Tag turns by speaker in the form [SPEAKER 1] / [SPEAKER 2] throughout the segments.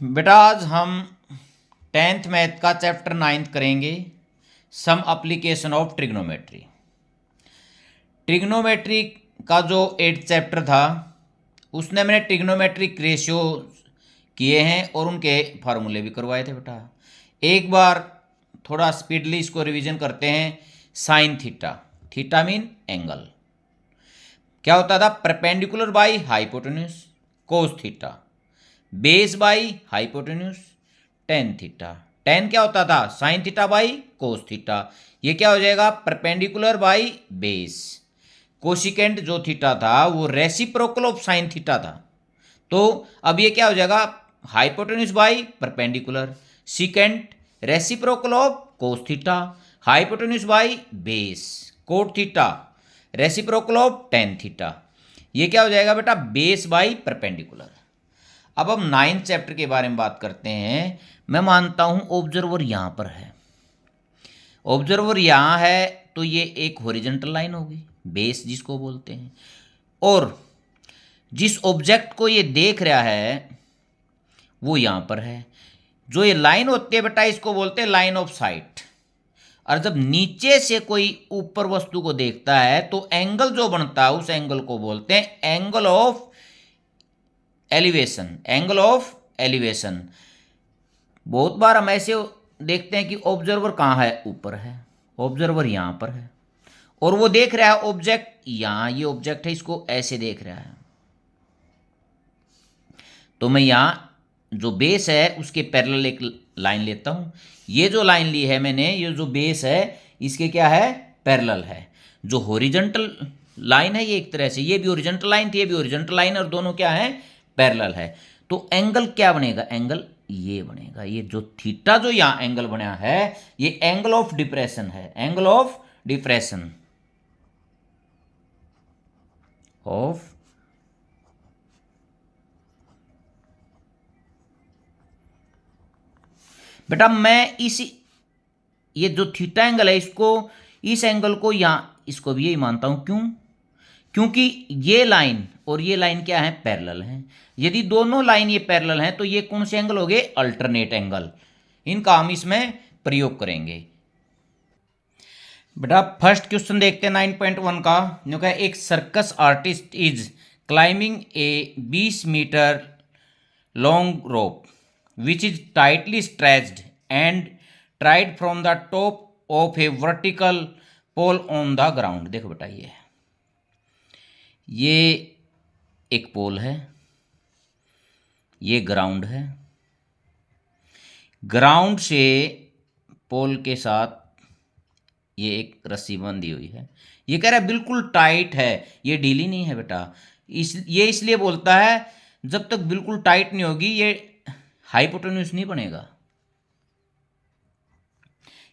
[SPEAKER 1] बेटा आज हम 10th मैथ का चैप्टर 9th करेंगे। Some application of trigonometry. Trigonometry का जो 8th चैप्टर था उसने मैंने ट्रिग्नोमेट्रिक रेशियो किए हैं और उनके फार्मूले भी करवाए थे बेटा। एक बार थोड़ा स्पीडली इसको रिवीजन करते हैं। Sine theta, theta mean angle, क्या होता था? Perpendicular by hypotenuse cos theta, base by hypotenuse tan theta. Ten क्या होता था? Sine theta by cos theta. ये क्या हो जाएगा? Perpendicular by base. कोशिकेंट जो थीटा था वो रेसिप्रोकल ऑफ साइन थीटा था, तो अब ये क्या हो जाएगा? Hypotenuse by perpendicular. Secant reciprocal of cos theta, hypotenuse by base, cot theta reciprocal of ten theta. ये क्या हो जाएगा बेटा? Base by perpendicular. अब हम 9th चैप्टर के बारे में बात करते हैं। मैं मानता हूं ऑब्जर्वर यहां पर है, ऑब्जर्वर यहां है, तो ये एक हॉरिजॉन्टल लाइन होगी, बेस जिसको बोलते हैं। और जिस ऑब्जेक्ट को ये देख रहा है वो यहां पर है। जो ये लाइन होती है बेटा इसको बोलते हैं लाइन ऑफ साइट। और जब नीचे से कोई ऊपर वस्तु को देखता है तो एंगल जो बनता है उस एंगल को बोलते हैं angle of elevation. Angle of elevation. बहुत बार हम ऐसे देखते हैं कि ऑब्जर्वर कहाँ है? ऊपर है, ऑब्जर्वर यहाँ पर है और वो देख रहा है ऑब्जेक्ट यहाँ, ये ऑब्जेक्ट है, इसको ऐसे देख रहा है। तो मैं यहाँ जो बेस है उसके पैरेलल एक लाइन लेता हूँ। ये जो लाइन ली है मैंने, ये जो बेस है इसके क्या है? पैरेलल है। जो हॉरिजॉन्टल लाइन है ये एक तरह से, ये भी हॉरिजॉन्टल लाइन थी, ये भी हॉरिजॉन्टल लाइन, और दोनों क्या है? पैरेलल है। तो एंगल क्या बनेगा? एंगल ये बनेगा। ये जो थीटा जो यहाँ एंगल बना है ये एंगल ऑफ डिप्रेशन है, एंगल ऑफ डिप्रेशन ऑफ बेटा मैं इस ये जो थीटा एंगल है इसको, इस एंगल को यहाँ इसको भी यही मानता हूं। क्यों? क्योंकि ये लाइन और ये लाइन क्या है? पैरेलल हैं। यदि दोनों लाइन ये पैरेलल हैं तो ये कौन से एंगल हो गए? Alternate angle. इनका हम इसमें प्रयोग करेंगे। बेटा फर्स्ट क्वेश्चन देखते हैं 9.1 का। जो क्या? एक circus artist is climbing a 20 metre long rope which is tightly stretched and tied from the top of a vertical pole on the ground। देखो बेटा ये एक पोल है, ये ग्राउंड है। ग्राउंड से पोल के साथ ये एक रस्सी बंधी हुई है। ये कह रहा है बिल्कुल टाइट है, ये ढीली नहीं है बेटा। ये इसलिए बोलता है जब तक बिल्कुल टाइट नहीं होगी ये हाइपोटेन्यूज नहीं बनेगा।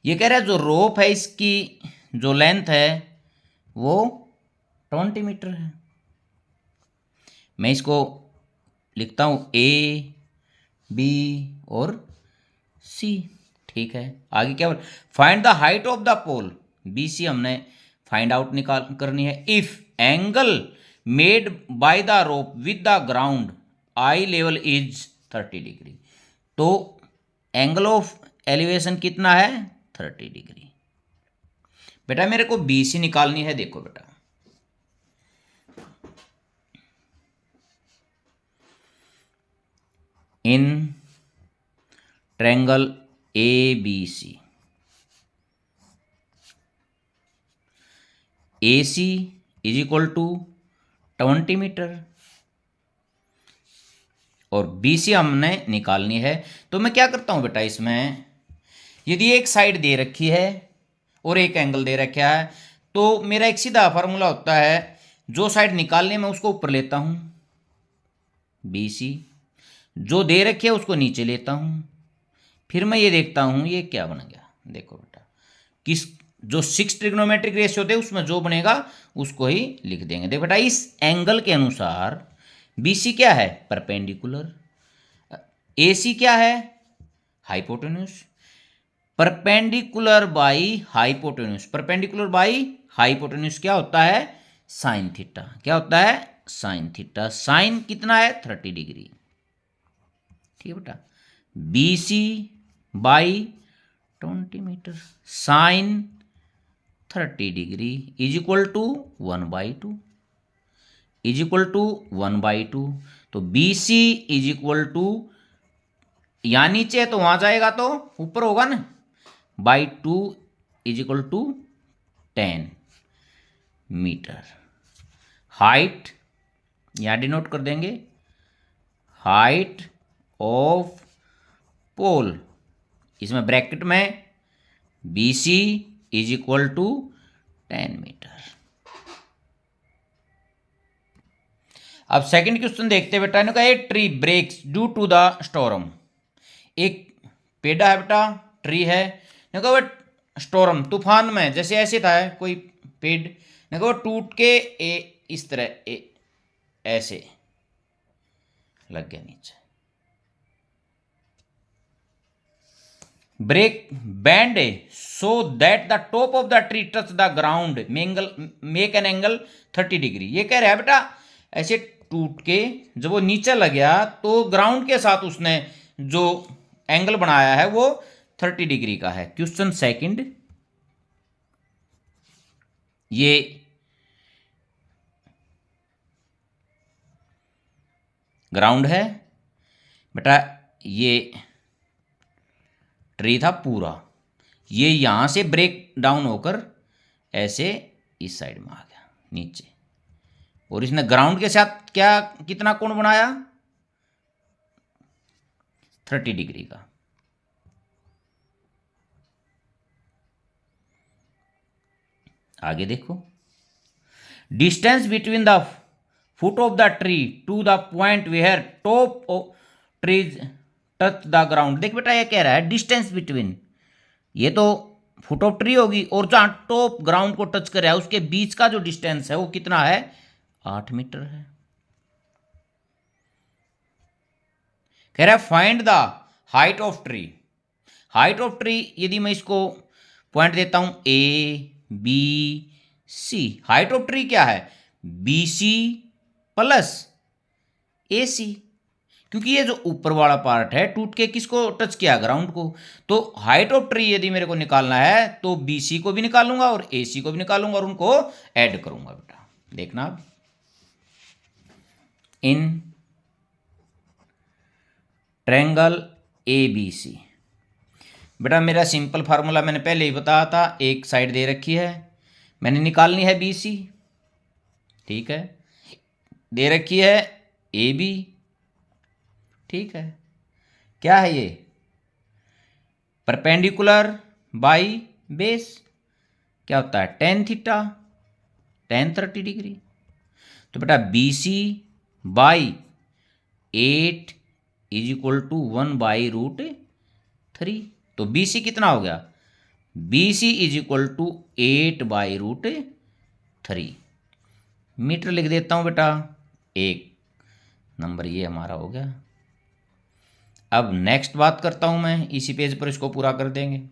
[SPEAKER 1] ये कह रहा है जो रोप है इसकी जो लेंथ है वो 20 मीटर है। मैं इसको लिखता हूं ए बी और सी। ठीक है, आगे क्या बोल? Find the height of the pole. B C हमने फाइंड आउट निकाल करनी है। If angle made by the rope with the ground eye level is 30 degree, तो एंगल ऑफ एलिवेशन कितना है? 30 डिग्री। बेटा मेरे को बी सी निकालनी है। देखो बेटा in triangle A B C, A C is equal to 20 metre और बी सी हमने निकालनी है। तो मैं क्या करता हूं बेटा, इसमें यदि एक साइड दे रखी है और एक एंगल दे रखा है तो मेरा एक सीधा फार्मूला होता है, जो साइड निकालने में उसको ऊपर लेता हूं बी सी, जो दे रखी है उसको नीचे लेता हूं, फिर मैं ये देखता हूं ये क्या बन गया। देखो बेटा किस जो 6 ट्रिग्नोमेट्रिक रेशियो थे उसमें जो बनेगा उसको ही लिख देंगे। देखो बेटा इस एंगल के अनुसार बी सी क्या है? परपेंडिकुलर। ए सी क्या है? Hypotenuse. Perpendicular by hypotenuse, perpendicular by hypotenuse क्या होता है? Sine theta. क्या होता है? Sine theta. साइन कितना है? 30 डिग्री। ठीक है बेटा, BC by 20 metre sine 30 degree is equal to 1/2 is equal to 1/2। तो BC इज इक्वल टू, यहाँ नीचे है तो वहाँ जाएगा तो ऊपर होगा ना, /2 is equal to 10 metre. Height यहाँ डिनोट कर देंगे, हाइट ऑफ पोल, इसमें ब्रैकेट में BC is equal to 10 metre. अब सेकंड क्वेश्चन देखते हैं बेटा, इन्होंने कहा a tree breaks due to the storm. एक पेड़ है बेटा, ट्री है, इन्होंने कहा वो स्टॉर्म तूफान में, जैसे ऐसे था कोई पेड़, इन्होंने कहा वो टूट के इस तरह ऐसे लग गया नीचे। Break bend so that the top of the tree touch the ground make an angle 30 degree. ये कह रहा है बेटा ऐसे टूट के जब वो नीचे लग गया तो ग्राउंड के साथ उसने जो एंगल बनाया है वो 30 डिग्री का है। क्वेश्चन सेकंड, ये ग्राउंड है बेटा, ये ट्री था पूरा, ये यहां से ब्रेक डाउन होकर ऐसे इस साइड में आ गया नीचे, और इसने ग्राउंड के साथ क्या कितना कोण बनाया 30 डिग्री का। आगे देखो, distance between the foot of the tree to the point where top of trees touch the ground. देख बेटा ये कह रहा है डिस्टेंस बिटवीन, ये तो फुट ऑफ ट्री होगी, और जहां टॉप ग्राउंड को टच कर रहा है उसके बीच का जो डिस्टेंस है वो कितना है 8 मीटर है। कह रहा है find the height of tree. Height of tree यदि मैं इसको पॉइंट देता हूं ABC, हाइट ऑफ ट्री क्या है BC प्लस AC, क्योंकि ये जो ऊपर वाला पार्ट है टूट के किसको टच किया ग्राउंड को। तो हाइट ऑफ ट्री यदि मेरे को निकालना है तो BC को भी निकालूंगा और AC को भी निकालूंगा और उनको ऐड करूंगा बेटा। देखना इन ट्रायंगल ABC, बेटा मेरा सिंपल फार्मूला मैंने पहले ही बताया था, एक साइड दे रखी है, मैंने निकालनी है BC, ठीक है, दे रखी है AB, ठीक है, क्या है ये परपेंडिकुलर बाई बेस, क्या होता है tan थीटा, tan 30 डिग्री। तो बेटा BC by 8 is equal to 1/√3। तो BC कितना हो गया, BC is equal to 8/√3 metre लिख देता हूं बेटा, एक नंबर ये हमारा हो गया। अब नेक्स्ट बात करता हूं मैं, इसी पेज पर इसको पूरा कर देंगे।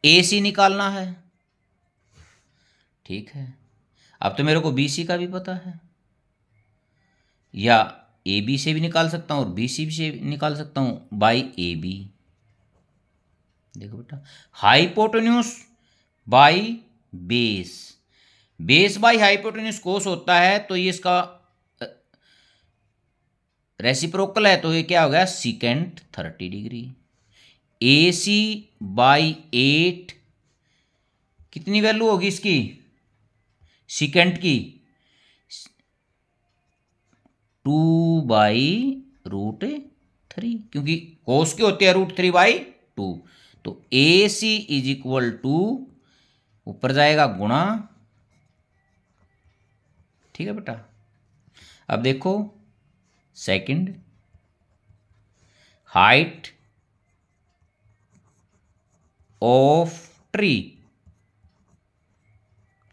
[SPEAKER 1] AC निकालना है, ठीक है, अब तो मेरे को BC का भी पता है, या AB से भी निकाल सकता हूं और BC से भी निकाल सकता हूं बाई AB। देखो बेटा hypotenuse by base, base by hypotenuse cos होता है, तो ये इसका रेसिप्रोकल है, तो ये क्या हो गया सीकेंट 30 डिग्री। AC बाई 8 कितनी वैल्यू होगी इसकी सीकेंट की 2/√3, क्योंकि कोस की होती है √3/2। तो AC इज इक्वल टू ऊपर जाएगा गुणा, ठीक है बेटा। अब देखो सेकंड, हाइट ऑफ ट्री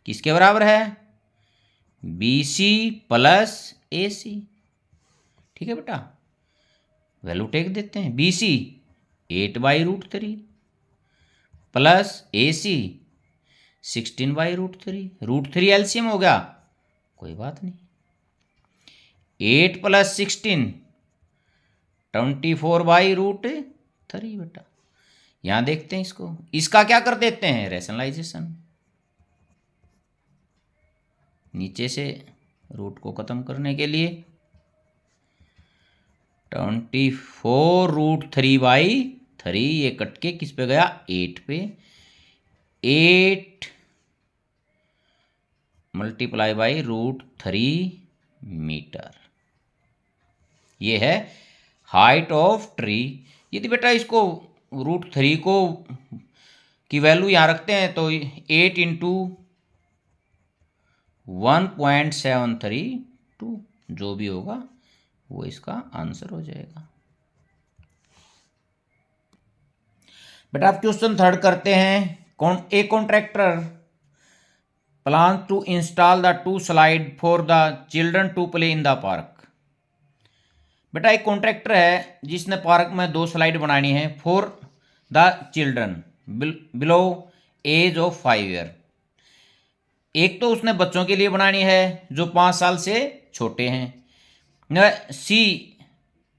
[SPEAKER 1] किसके बराबर है BC प्लस AC, ठीक है बेटा, वैल्यू टेक देते हैं, BC 8/√3 प्लस AC 16/√3, √3 एलसीएम हो गया, कोई बात नहीं, 8 + 16 24/√3 बेटा। यहां देखते हैं इसको, इसका क्या कर देते हैं, रैशनलाइजेशन। नीचे से रूट को खत्म करने के लिए 24√3/3, ये कट के किस पे गया, 8 पे। 8 × √3 मीटर, ये है हाइट ऑफ ट्री। यदि बेटा इसको √3 को की वैल्यू यहाँ रखते हैं तो 8 × 1.732 जो भी होगा वो इसका आंसर हो जाएगा। बेटा आप क्वेश्चन थर्ड करते हैं। A contractor plan to install the 2 slide for the children to play in the park. बेटा एक कॉन्ट्रैक्टर है जिसने पार्क में 2 स्लाइड बनानी है for the children below age of 5 year. एक तो उसने बच्चों के लिए बनानी है जो 5 साल से छोटे हैं। She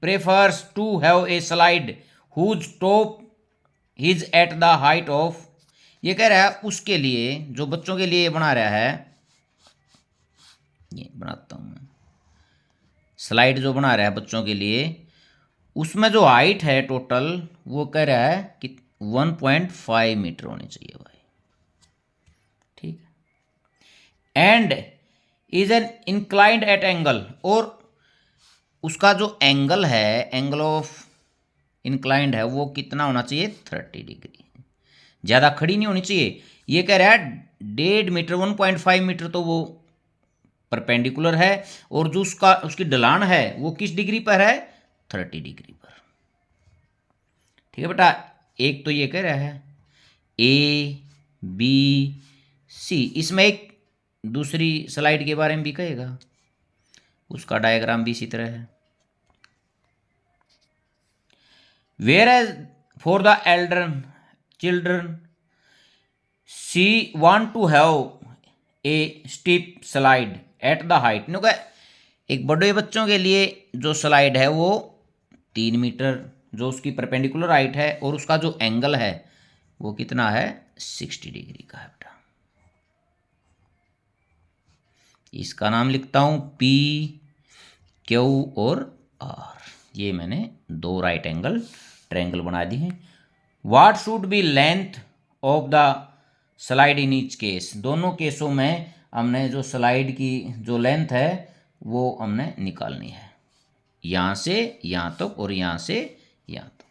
[SPEAKER 1] prefers to have a slide whose top is at the height of, ये कह रहा है उसके लिए जो बच्चों के लिए बना रहा है, ये बनाता हूं मैं, स्लाइड जो बना रहा है बच्चों के लिए, उसमें जो हाइट है टोटल वो कह रहा है कि 1.5 मीटर होनी चाहिए भाई, ठीक है। And is an inclined at angle, और उसका जो एंगल है, एंगल ऑफ इंक्लाइंड है वो कितना होना चाहिए, 30 डिग्री, ज़्यादा खड़ी नहीं होनी चाहिए। ये कह रहा है 1.5 मीटर, 1.5 मीटर तो वो परपेंडिकुलर है, और जो उसकी ढलान है वो किस डिग्री पर है, 30 डिग्री पर, ठीक है बेटा। एक तो ये कह रहा है ए बी सी, इसमें एक दूसरी स्लाइड के बारे में भी कहेगा, उसका डायग्राम भी इसी तरह है। Whereas for the elder children she want to have a steep slide at the height, एक बड़े बच्चों के लिए जो स्लाइड है वो 3 मीटर जो उसकी परपेंडिकुलर हाइट है, और उसका जो एंगल है वो कितना है, 60 डिग्री का है बेटा। इसका नाम लिखता हूं पी क्यू और आर, ये मैंने 2 राइट एंगल ट्रायंगल बना दिए हैं। What should be length of the slide in each case, दोनों केसों में हमने जो स्लाइड की जो लेंथ है वो हमने निकालनी है, यहां से यहां तक और यहां से यहां तक।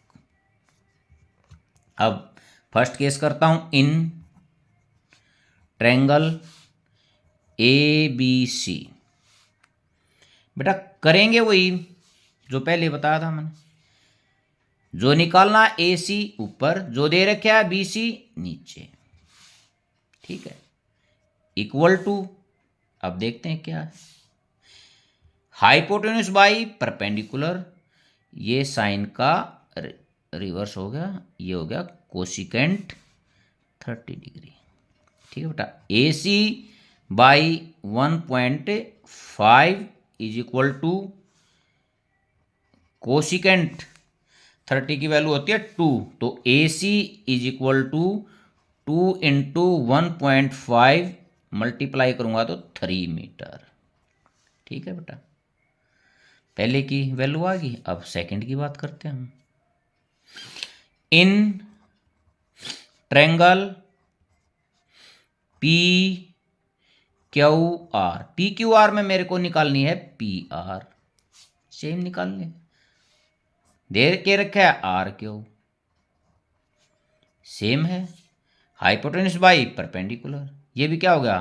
[SPEAKER 1] अब फर्स्ट केस करता हूं, इन ट्रायंगल ए बी सी, बेटा करेंगे वही जो पहले बताया था मैंने, जो निकालना ए सी ऊपर, जो दे रखा है बी सी नीचे, ठीक है, इक्वल टू, अब देखते हैं क्या है, हाइपोटेन्यूस बाई परपेंडिकुलर, ये साइन का रिवर्स हो गया, ये हो गया कोसिकेंट 30 डिग्री, ठीक है बेटा। A C by 1.5 is equal to cosecant 30 की वैल्यू होती है 2, तो A C is equal to 2 × 1.5 multiply करूंगा तो 3 मीटर, ठीक है बेटा। पहले की वैल्यू आ गई, अब सेकंड की बात करते हैं हम। In triangle P Q R, P Q R में मेरे को निकालनी है पी आर, सेम निकाल लें, दे के रखा है आर क्यू, सेम है, हाइपोटेन्यूस बाई परपेंडिकुलर, ये भी क्या हो गया,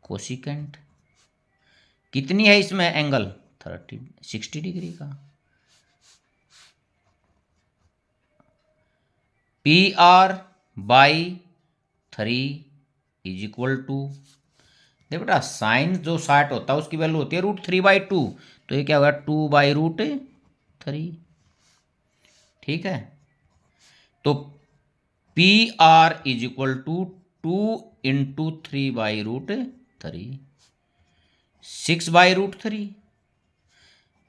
[SPEAKER 1] कोसिकेंट, कितनी है इसमें एंगल, 60 डिग्री का। P R by 3 is equal to, देखो बेटा साइन जो 60 होता है उसकी वैल्यू होती है √3/2, तो ये क्या होगा 2/√3, ठीक है। तो P R is equal to 2 × 3/√3, 6/√3,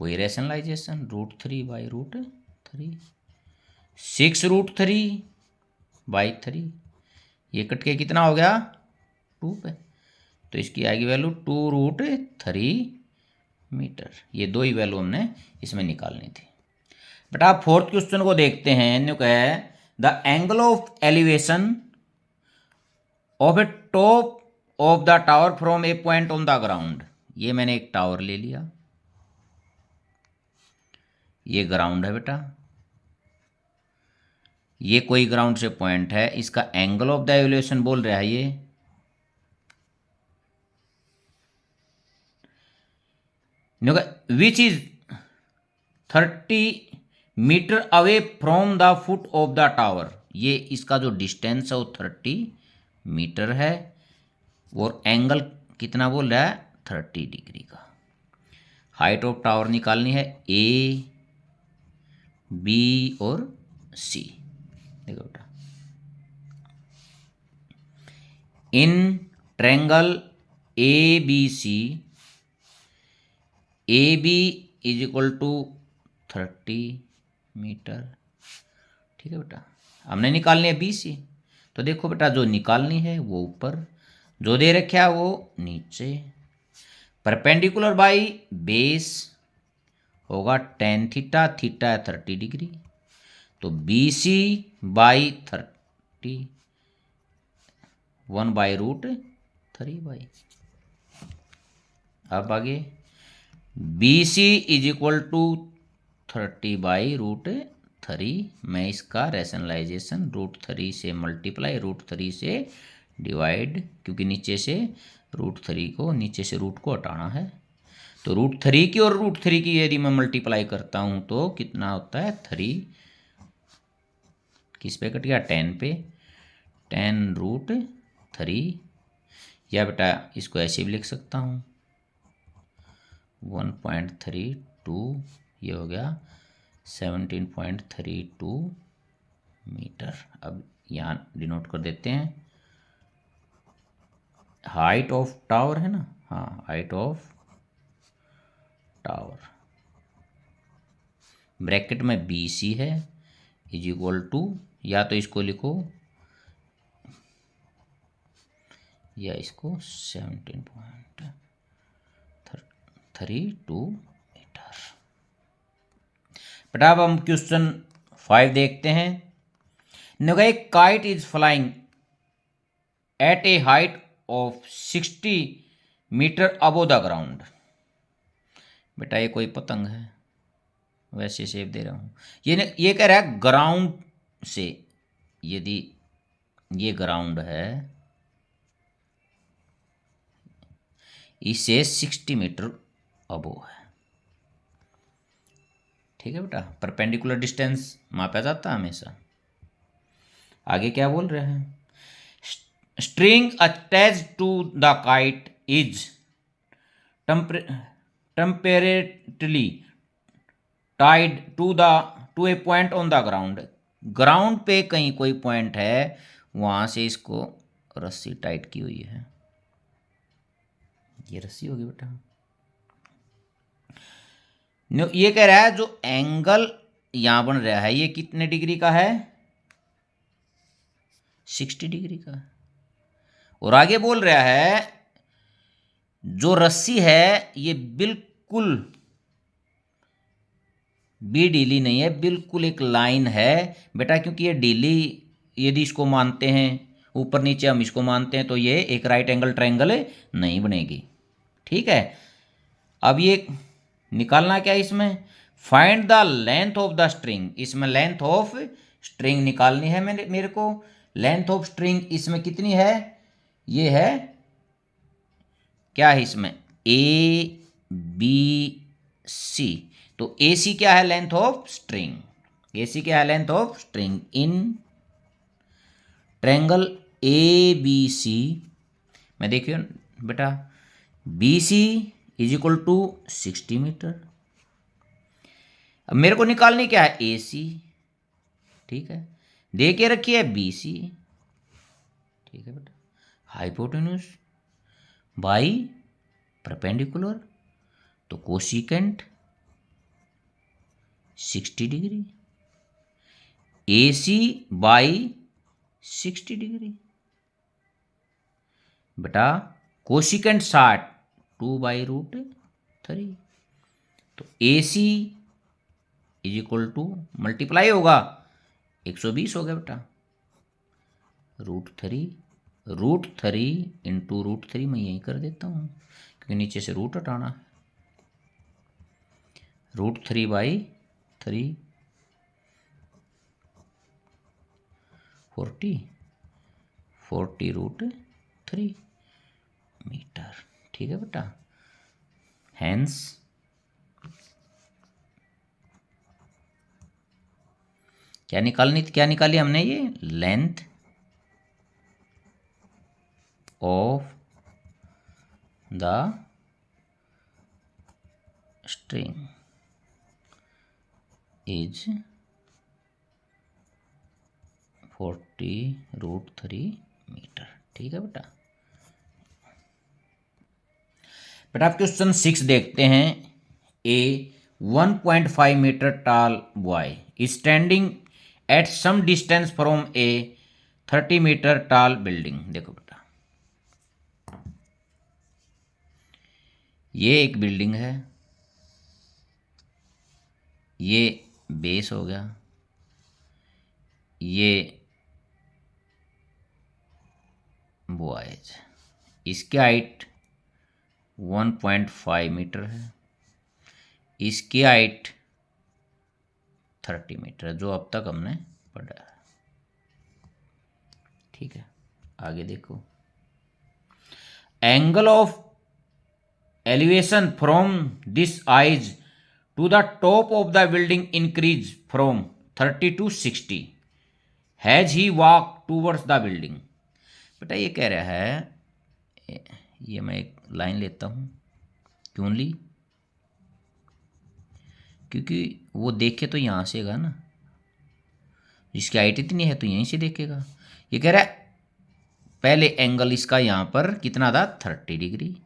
[SPEAKER 1] वही रैशनलाइजेशन, √3/√3, 6√3/3, ये कट के कितना हो गया 2 पे, तो इसकी आएगी वैल्यू 2√3 मीटर। ये दो ही वैल्यू हमने इसमें निकालनी थी। बेटा आप फोर्थ क्वेश्चन को देखते हैं। इन्होंने कहा है the angle of elevation of a top of the tower from a point on the ground. ये मैंने एक टावर ले लिया, ये ग्राउंड है बेटा, ये कोई ग्राउंड से पॉइंट है, इसका एंगल ऑफ द एलिवेशन बोल रहा है ये which is 30 metre away from the foot of the tower. ये इसका जो डिस्टेंस है वो 30 मीटर है और एंगल कितना बोल रहा है 30 डिग्री का। हाइट ऑफ टावर निकालनी है ए, बी और सी। देखो बेटा, in triangle A B C, A B is equal to 30 metre. ठीक है बेटा, हमने निकालनी है बी सी। तो देखो बेटा, जो निकालनी है वो ऊपर, जो दे रखा है वो नीचे। परपेंडिकुलर बाई बेस होगा tan थीटा, थीटा है 30 डिग्री, तो बी सी बाई 30, 1/√3। अब आगे B C is equal to 30/√3। मैं इसका रैशनलाइजेशन √3 से मल्टीप्लाई, √3 से डिवाइड, क्योंकि नीचे से √3 को, नीचे से रूट को हटाना है, तो √3 की और √3 की यदि मैं मल्टीप्लाई करता हूँ तो कितना होता है 3, किस पे कट गया 10 पे, 10√3। या बेटा इसको ऐसे भी लिख सकता हूँ 1.32, ये हो गया 17.32 मीटर। अब यहाँ डिनोट कर देते हैं, हाइट ऑफ टावर है ना, हाँ हाइट ऑफ टावर ब्रैकेट में बी सी है इज इक्वल टू, या तो इसको लिखो या इसको 17.32 मीटर। बेटा अब हम क्वेश्चन 5 देखते हैं। नगे kite is flying at a height of 60 metre above the ground. बेटा ये कोई पतंग है, वैसे शेप दे रहा हूँ। ये कह रहा है ग्राउंड से, यदि ये ग्राउंड है इसे 60 मीटर अबो है। ठीक है बेटा, परपेंडिकुलर डिस्टेंस मापा जाता है हमेशा। आगे क्या बोल रहे हैं, string attach to the kite is temporarily tied to a point on the ground. Ground पे कहीं कोई पॉइंट है, वहां से इसको रस्सी टाइट की हुई है, ये रस्सी होगी बेटा। ये कह रहा है जो एंगल यहां बन रहा है ये कितने डिग्री का है 60 डिग्री का। और आगे बोल रहा है जो रस्सी है ये बिल्कुल भी ढीली नहीं है, बिल्कुल एक लाइन है बेटा, क्योंकि ये ढीली यदि इसको मानते हैं, ऊपर नीचे हम इसको मानते हैं, तो ये एक राइट एंगल ट्रायंगल नहीं बनेगी। ठीक है, अब ये निकालना क्या है इसमें, find the length of the string. इसमें लेंथ ऑफ स्ट्रिंग निकालनी है मेरे को। लेंथ ऑफ स्ट्रिंग इसमें कितनी है, ये है क्या है इसमें ए बी सी। तो ए सी क्या है length of string, A C क्या है length of string in triangle A B C में। देखिए बेटा B C is equal to 60 metre. अब मेरे को निकालनी क्या है ए सी। ठीक है, दे के रखिए बी सी। ठीक है बेटा, हाइपोटेन्यूज बाई परपेंडिकुलर, तो cosecant 60 degree, AC by 60 degree बेटा, कोशिकेंट 60, 2/√3। तो AC is equal to multiply होगा 120 हो गया बेटा, √3 इंटू √3 मैं यही कर देता हूँ क्योंकि नीचे से रूट हटाना है। √3/3 40 √3 ठीक है बेटा। हैंस क्या निकाली हमने, ये length of the string is 40 √3 ठीक है बेटा। बेटा आप क्वेश्चन 6 देखते हैं। A 1.5 metre tall boy standing at some distance from a 30 metre tall building. देखो बेटा, ये एक बिल्डिंग है, ये बेस हो गया, ये बॉयज, इसकी हाइट 1.5 मीटर है, इसकी हाइट 30 मीटर है, जो अब तक हमने पढ़ा है। ठीक है, आगे देखो। Angle of elevation from this eyes to the top of the building increase from 30 to 60 has he walk towards the building. बेटा ये कह रहा है, ये मैं एक लाइन लेता हूँ, क्यों ली, क्योंकि वो देखे तो यहाँ से गा ना, जिसकी हाइट इतनी है तो यहीं से देखेगा। ये कह रहा है पहले एंगल इसका यहाँ पर कितना था 30 डिग्री,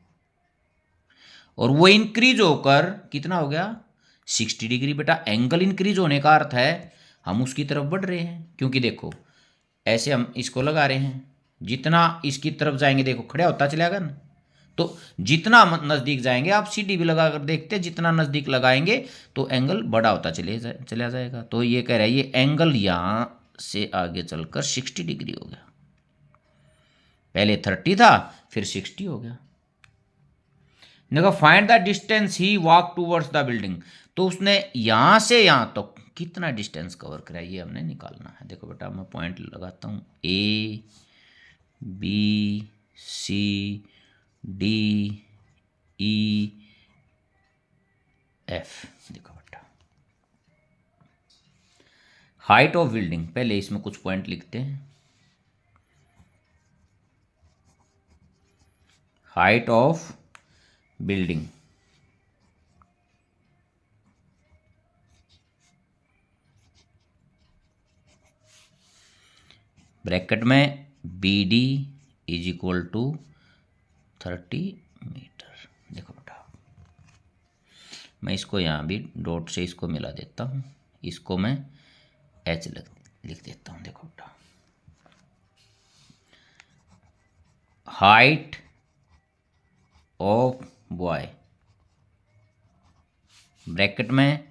[SPEAKER 1] और वो इंक्रीज होकर कितना हो गया 60 डिग्री। बेटा एंगल इंक्रीज होने का अर्थ है हम उसकी तरफ बढ़ रहे हैं, क्योंकि देखो ऐसे हम इसको लगा रहे हैं, जितना इसकी तरफ जाएंगे देखो खड़ा होता चलेगा ना, तो जितना नज़दीक जाएंगे, आप सीढ़ी भी लगा कर देखते हैं, जितना नज़दीक लगाएंगे तो एंगल बड़ा होता चला जाएगा। तो ये कह रहा है ये एंगल यहाँ से आगे चलकर 60 डिग्री हो गया, पहले 30 था फिर 60 हो गया। देखो find the distance he walk towards the building, तो उसने यहाँ से यहाँ तक कितना डिस्टेंस कवर करा ये हमने निकालना है। देखो बेटा मैं पॉइंट लगाता हूँ, A B C D E F। देखो बेटा हाइट ऑफ बिल्डिंग, पहले इसमें कुछ पॉइंट लिखते हैं। हाइट ऑफ बिल्डिंग ब्रैकेट में BD is equal to 30 metre. देखो बेटा मैं इसको यहाँ भी डॉट से इसको मिला देता हूँ, इसको मैं H लिख देता हूँ। देखो बेटा हाइट ऑफ बॉय ब्रैकेट में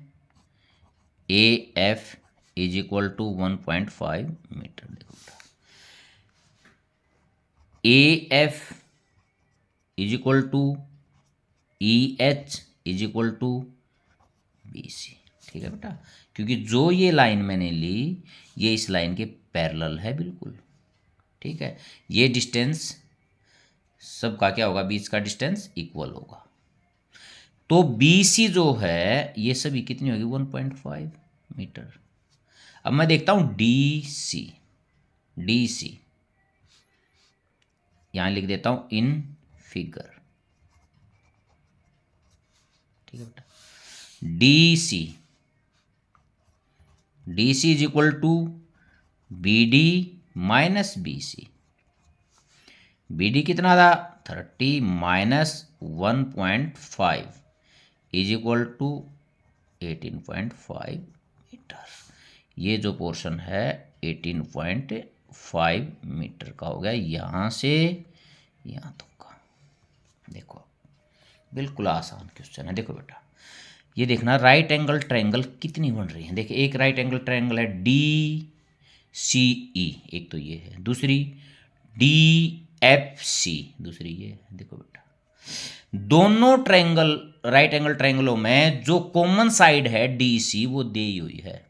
[SPEAKER 1] AF is equal to 1.5 metre. देखो AF is equal to EH is equal to BC। ठीक है बेटा, क्योंकि जो ये लाइन मैंने ली ये इस लाइन के पैरेलल है बिल्कुल। ठीक है, ये डिस्टेंस सबका क्या होगा, बीच का डिस्टेंस इक्वल होगा। तो BC जो है ये सभी कितनी होगी 1.5 मीटर। अब मैं देखता हूं DC यहां लिख देता हूं इन फिगर। ठीक है बेटा, DC is equal to BD minus BC। BD कितना था 30 minus 1.5 is equal to 18.5 metre. ये जो पोर्शन है 18.5 मीटर का हो गया, यहाँ से यहाँ तक का। देखो बिल्कुल आसान क्वेश्चन है। देखो बेटा, ये देखना राइट एंगल ट्रायंगल कितनी बन रही है। देखिए एक राइट एंगल ट्रायंगल है डी सी ई, एक तो ये है, दूसरी डी एफ सी, दूसरी ये है। देखो बेटा, दोनों ट्रायंगल राइट एंगल ट्रायंगलों में जो कॉमन साइड है डी सी वो दी हुई है,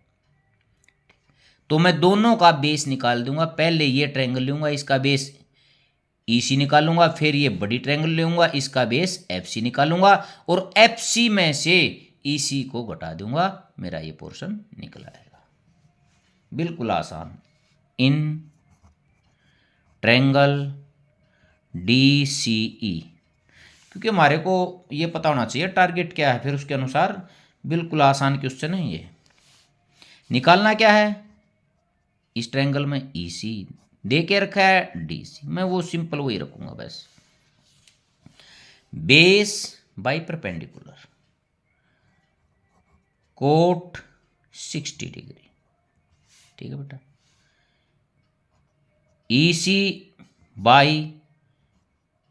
[SPEAKER 1] तो मैं दोनों का बेस निकाल दूंगा। पहले ये ट्रायंगल लूंगा, इसका बेस ई सी निकालूंगा, फिर ये बड़ी ट्रायंगल लूंगा, इसका बेस एफ सी निकालूंगा, और एफ सी में से ई सी को घटा दूंगा, मेरा ये पोर्शन निकल आएगा। बिल्कुल आसान। इन ट्रायंगल डी सी ई, क्योंकि हमारे को ये पता होना चाहिए टारगेट क्या है, फिर उसके अनुसार बिल्कुल आसान क्वेश्चन है ये। निकालना क्या है, इस ट्रायंगल में ई सी दे के रखा है डी सी, मैं वो सिंपल वही रखूंगा बस। Base by perpendicular cot 60 degree, ठीक है बेटा। E C by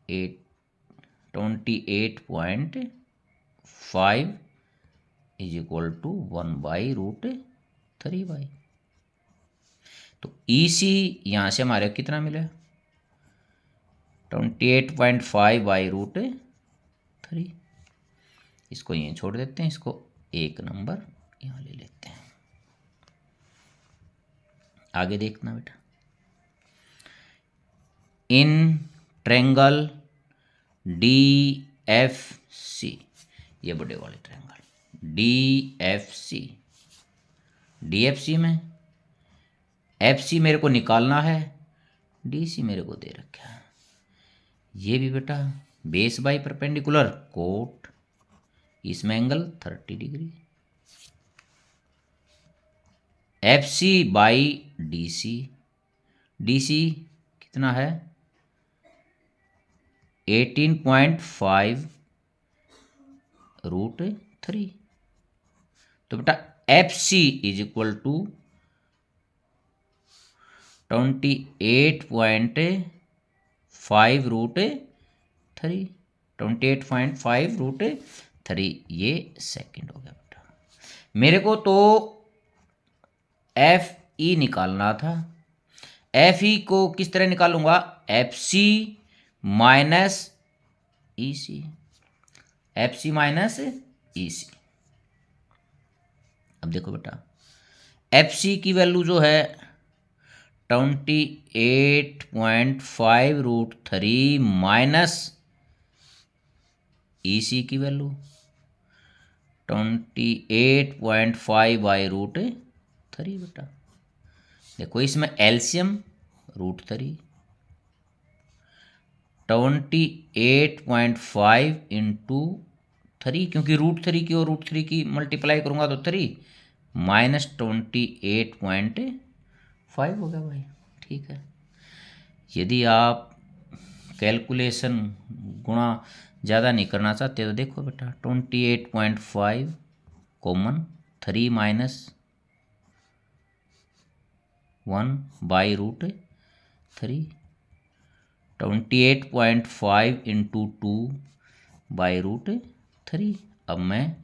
[SPEAKER 1] 28.5 is equal to 1/√3 तो ई सी यहाँ से हमारे कितना मिला 28.5/√3। इसको यहीं छोड़ देते हैं, इसको एक नंबर यहाँ ले लेते हैं। आगे देखना बेटा, in triangle D F C, ये बड़े वाले triangle D F C, D F C में एफ सी मेरे को निकालना है, डी सी मेरे को दे रखा है। ये भी बेटा बेस बाई परपेंडिकुलर कोट, इसमें angle 30 degree, F C by D C, D C कितना है 18.5√3। तो बेटा एफ सी इज इक्वल टू 28.5√3, 28.5√3, ये सेकंड हो गया बेटा। मेरे को तो एफ ई निकालना था, एफ ई को किस तरह निकालूंगा, एफ सी माइनस ई सी, एफ सी माइनस ई सी। अब देखो बेटा, एफ सी की वैल्यू जो है 28.5√3 माइनस ई सी की वैल्यू 28.5/√3 बेटा। देखो इसमें एलसीएम √3, 28.5 इंटू 3, क्योंकि √3 की और √3 की मल्टीप्लाई करूंगा तो 3 माइनस 28.5 हो गया भाई, ठीक है। यदि आप कैलकुलेशन गुणा ज़्यादा नहीं करना चाहते तो देखो बेटा 28.5 कॉमन, 3 माइनस 1/√3, 28.5 इंटू 2/√3। अब मैं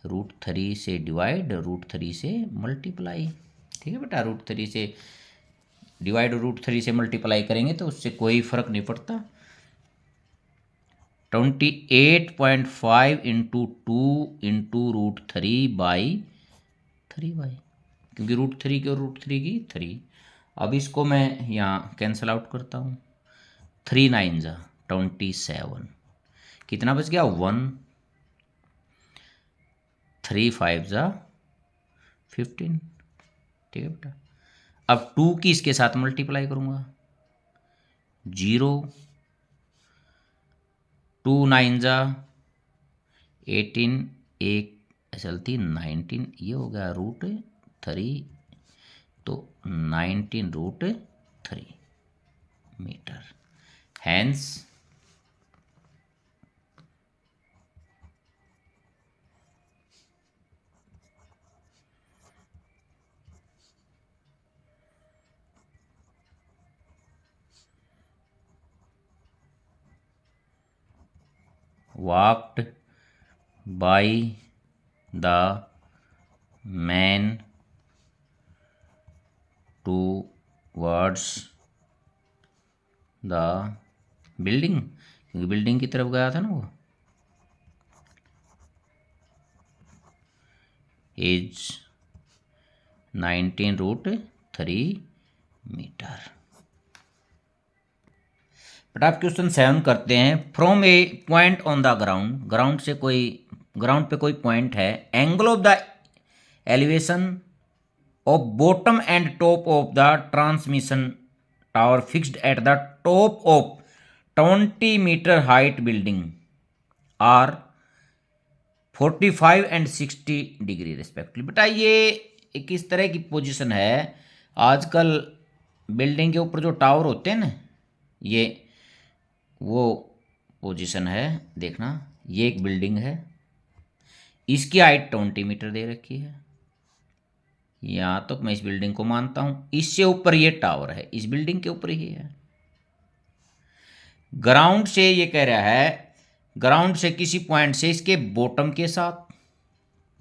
[SPEAKER 1] √3 से डिवाइड, √3 से मल्टीप्लाई, ठीक है बेटा। √3 से डिवाइड √3 से मल्टीप्लाई करेंगे तो उससे कोई फर्क नहीं पड़ता। 28.5 इंटू 2 इंटू √3/3, क्योंकि √3 की और √3 की 3। अब इसको मैं यहाँ कैंसिल आउट करता हूँ, 3 9 जा 27, कितना बच गया 1, 3 5 जा 15, ठीक है बेटा। अब 2 की इसके साथ मल्टीप्लाई करूँगा, 0, 2 9 जा 18, एक चलती 19, ये हो गया √3, तो 19√3 metre. Hence walked by the man towards the building, क्योंकि बिल्डिंग की तरफ गया था ना वो। Is 19√3 metre. बट आप क्वेश्चन 7 करते हैं, from a point on the ground, ground पे कोई पॉइंट है, angle of the elevation of bottom and top of the transmission tower fixed at the top of 20 metre height building are 45 and 60 degree respectively. बेटा ये किस तरह की position है, आजकल बिल्डिंग के ऊपर जो टावर होते हैं ना, ये वो पोजीशन है। देखना, ये एक बिल्डिंग है, इसकी हाइट 20 मीटर दे रखी है, यहाँ तक मैं इस बिल्डिंग को मानता हूँ। इससे ऊपर ये टावर है, इस बिल्डिंग के ऊपर ही है। ग्राउंड से ये कह रहा है, ग्राउंड से किसी पॉइंट से इसके बॉटम के साथ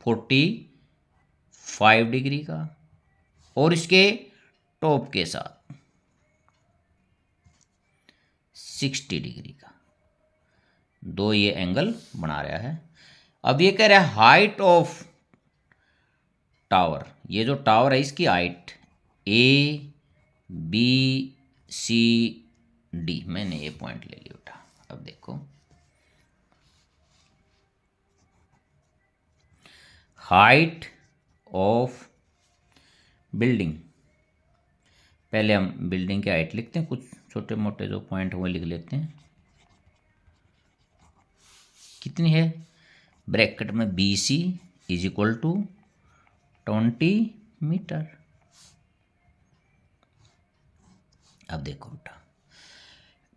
[SPEAKER 1] 45 डिग्री का और इसके टॉप के साथ 60 डिग्री का, दो ये एंगल बना रहा है। अब ये कह रहा है हाइट ऑफ टावर, ये जो टावर है इसकी height A B C D, मैंने ये पॉइंट ले लिया बेटा। अब देखो, हाइट ऑफ बिल्डिंग, पहले हम बिल्डिंग की हाइट लिखते हैं, कुछ छोटे मोटे जो पॉइंट वो लिख लेते हैं। कितनी है, ब्रैकेट में BC is equal to 20 metre. अब देखो बेटा,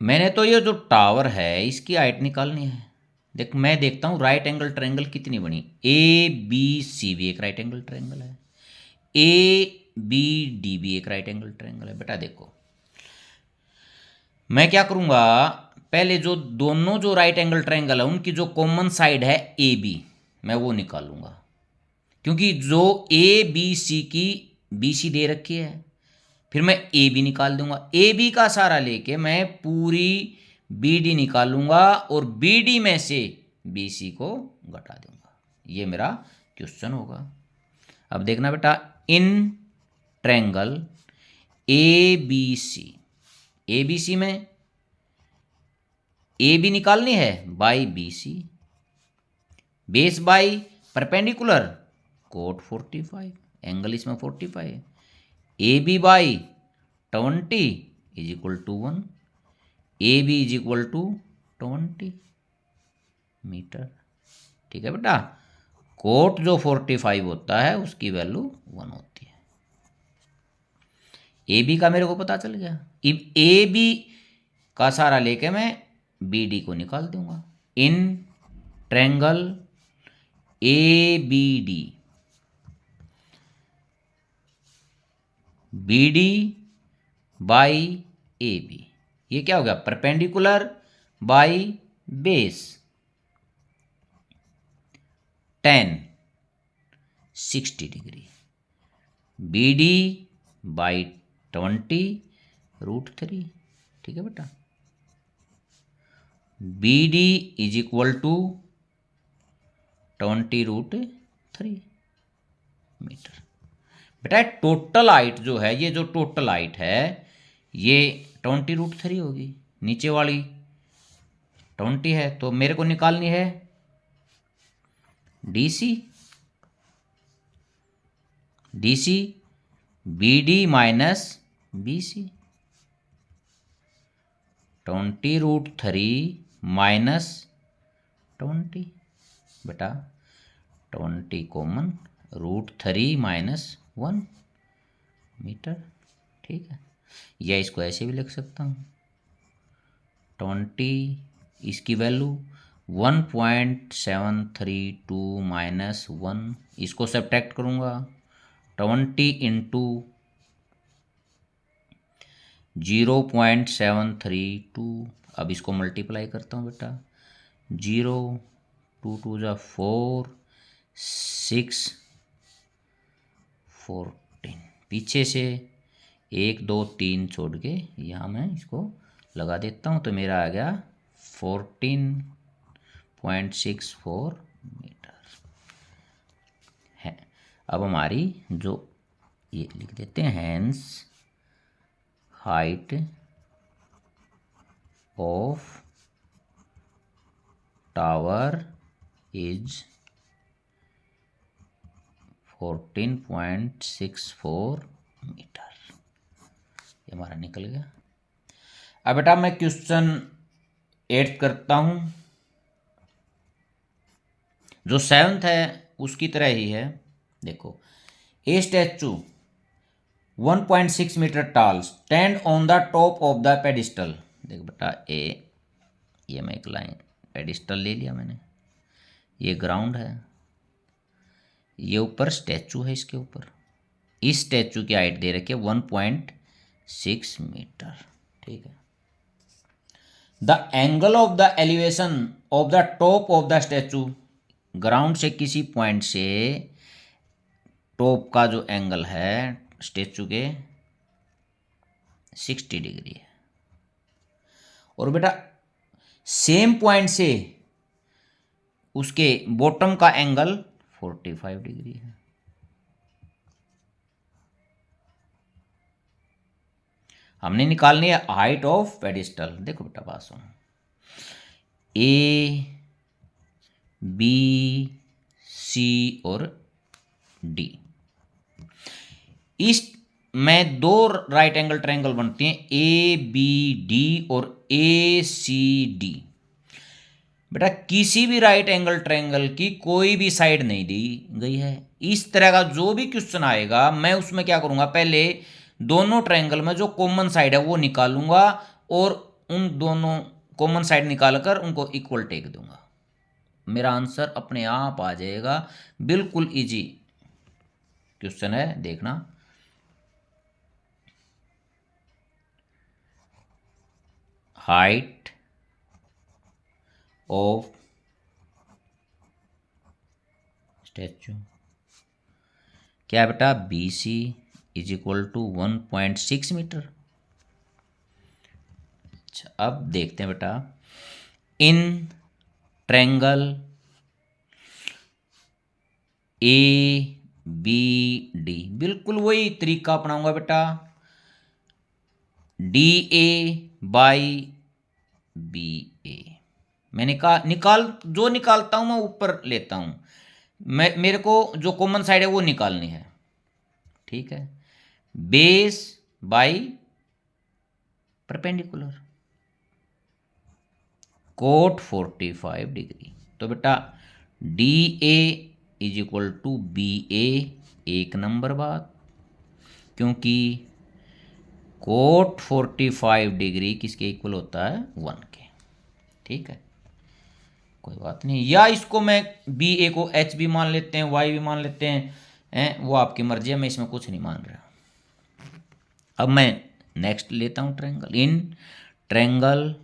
[SPEAKER 1] मैंने तो ये जो टावर है इसकी हाइट निकालनी है। देख, मैं देखता हूँ राइट एंगल ट्रायंगल कितनी बनी, ABC भी एक राइट एंगल ट्रायंगल है, ABD भी एक राइट एंगल ट्रायंगल है। बेटा देखो, मैं क्या करूँगा, पहले जो दोनों जो राइट एंगल ट्रायंगल है उनकी जो कॉमन साइड है AB, मैं वो निकालूंगा, क्योंकि जो ABC की BC दे रखी है, फिर मैं AB निकाल दूंगा, AB का सहारा लेके मैं पूरी BD निकालूंगा और BD में से BC को घटा दूंगा। ये मेरा क्वेश्चन होगा। अब देखना बेटा, इन ट्रायंगल ABC, ABC में AB निकालनी है by BC, base by perpendicular cot 45, angle इसमें 45 है, AB by 20 is equal to 1, AB is equal to 20 metre. ठीक है बेटा, कोट जो 45 होता है उसकी वैल्यू 1 होती है। AB का मेरे को पता चल गया, अब AB का सहारा लेके मैं BD को निकाल दूंगा। In triangle ABD, BD by AB, ये क्या हो गया, perpendicular by base, tan 60 degree, BD by 20√3। ठीक है बेटा, BD is equal to 20√3 metre. बेटा टोटल हाइट जो है, ये जो टोटल हाइट है ये 20√3 होगी, नीचे वाली 20 है, तो मेरे को निकालनी है DC BD minus BC, 20√3 minus 20, बेटा 20 कॉमन, √3 माइनस 1 मीटर। ठीक है, या इसको ऐसे भी लिख सकता हूँ, 20 इसकी वैल्यू 1.732 माइनस 1, इसको सब्ट्रैक्ट करूँगा, 20 इंटू 0.732, अब इसको मल्टीप्लाई करता हूँ बेटा, 0, 2 2 जा 4, 6, 14। पीछे से 1 2 3 छोड़ के यहाँ मैं इसको लगा देता हूँ, तो मेरा आ गया 14.64 मीटर है। अब हमारी जो ये लिख देते हैं, hence height of tower is 14.64 metre. ये हमारा निकल गया। अब बेटा मैं क्वेश्चन 8 करता हूं, जो 7th है उसकी तरह ही है। देखो, ए स्टैचू 1.6 मीटर टाल stand on the top of the pedestal. देखो बेटा, ये मैं एक लाइन पेडिस्टल ले लिया मैंने, ये ग्राउंड है, ये ऊपर स्टैचू है, इसके ऊपर इस स्टैचू की हाइट दे रखी है 1.6 मीटर। ठीक है। The angle of the elevation of the top of the statue, ground से किसी पॉइंट से टॉप का जो एंगल है स्टैचू के 60 डिग्री है। और बेटा सेम पॉइंट से उसके बॉटम का एंगल 45 डिग्री है। हमने निकालनी है हाइट ऑफ पेडिस्टल। देखो बेटा पास हो, ए बी सी और डी, इस में 2 राइट एंगल ट्रायंगल बनते हैं, ए बी डी और ए सी डी। बेटा किसी भी राइट एंगल ट्रायंगल की कोई भी साइड नहीं दी गई है। इस तरह का जो भी क्वेश्चन आएगा मैं उसमें क्या करूंगा, पहले दोनों ट्रायंगल में जो कॉमन साइड है वो निकालूंगा और उन दोनों कॉमन साइड निकालकर उनको इक्वल टेक दूंगा। मेरा आंसर अपने आप आ जाएगा। बिल्कुल इजी क्वेश्चन है, देखना। हाइट ऑफ स्टैचू क्या बेटा, B C is equal to 1.6 metre. अच्छा, अब देखते हैं बेटा, in triangle A B D, बिल्कुल वही तरीका अपनाऊंगा बेटा, D A by B A. मैं जो निकालता हूं मैं ऊपर लेता हूं, मेरे को जो कॉमन साइड है वो निकालनी है। ठीक है, base by perpendicular, cot 45 degree. तो बेटा D A is equal to B A, एक नंबर बात, क्योंकि कोट 45 डिग्री किसके इक्वल होता है, 1 के। ठीक है, कोई बात नहीं। या इसको मैं बी ए को एच भी मान लेते हैं, वाई भी मान लेते हैं, वो आपकी मर्जी है, मैं इसमें कुछ नहीं मान रहा। अब मैं नेक्स्ट लेता हूँ triangle, in triangle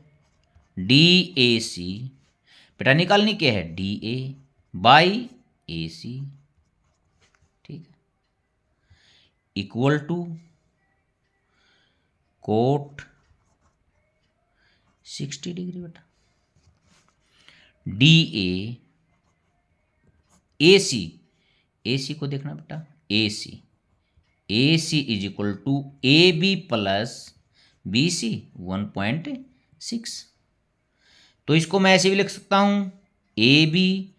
[SPEAKER 1] D A C, बेटा निकालनी क्या है, D A by A C. ठीक है, इक्वल टू कोट 60 डिग्री। बेटा D A C, A C को देखना बेटा, A C is equal to A B plus B C 1.6। तो इसको मैं ऐसे भी लिख सकता हूं, A B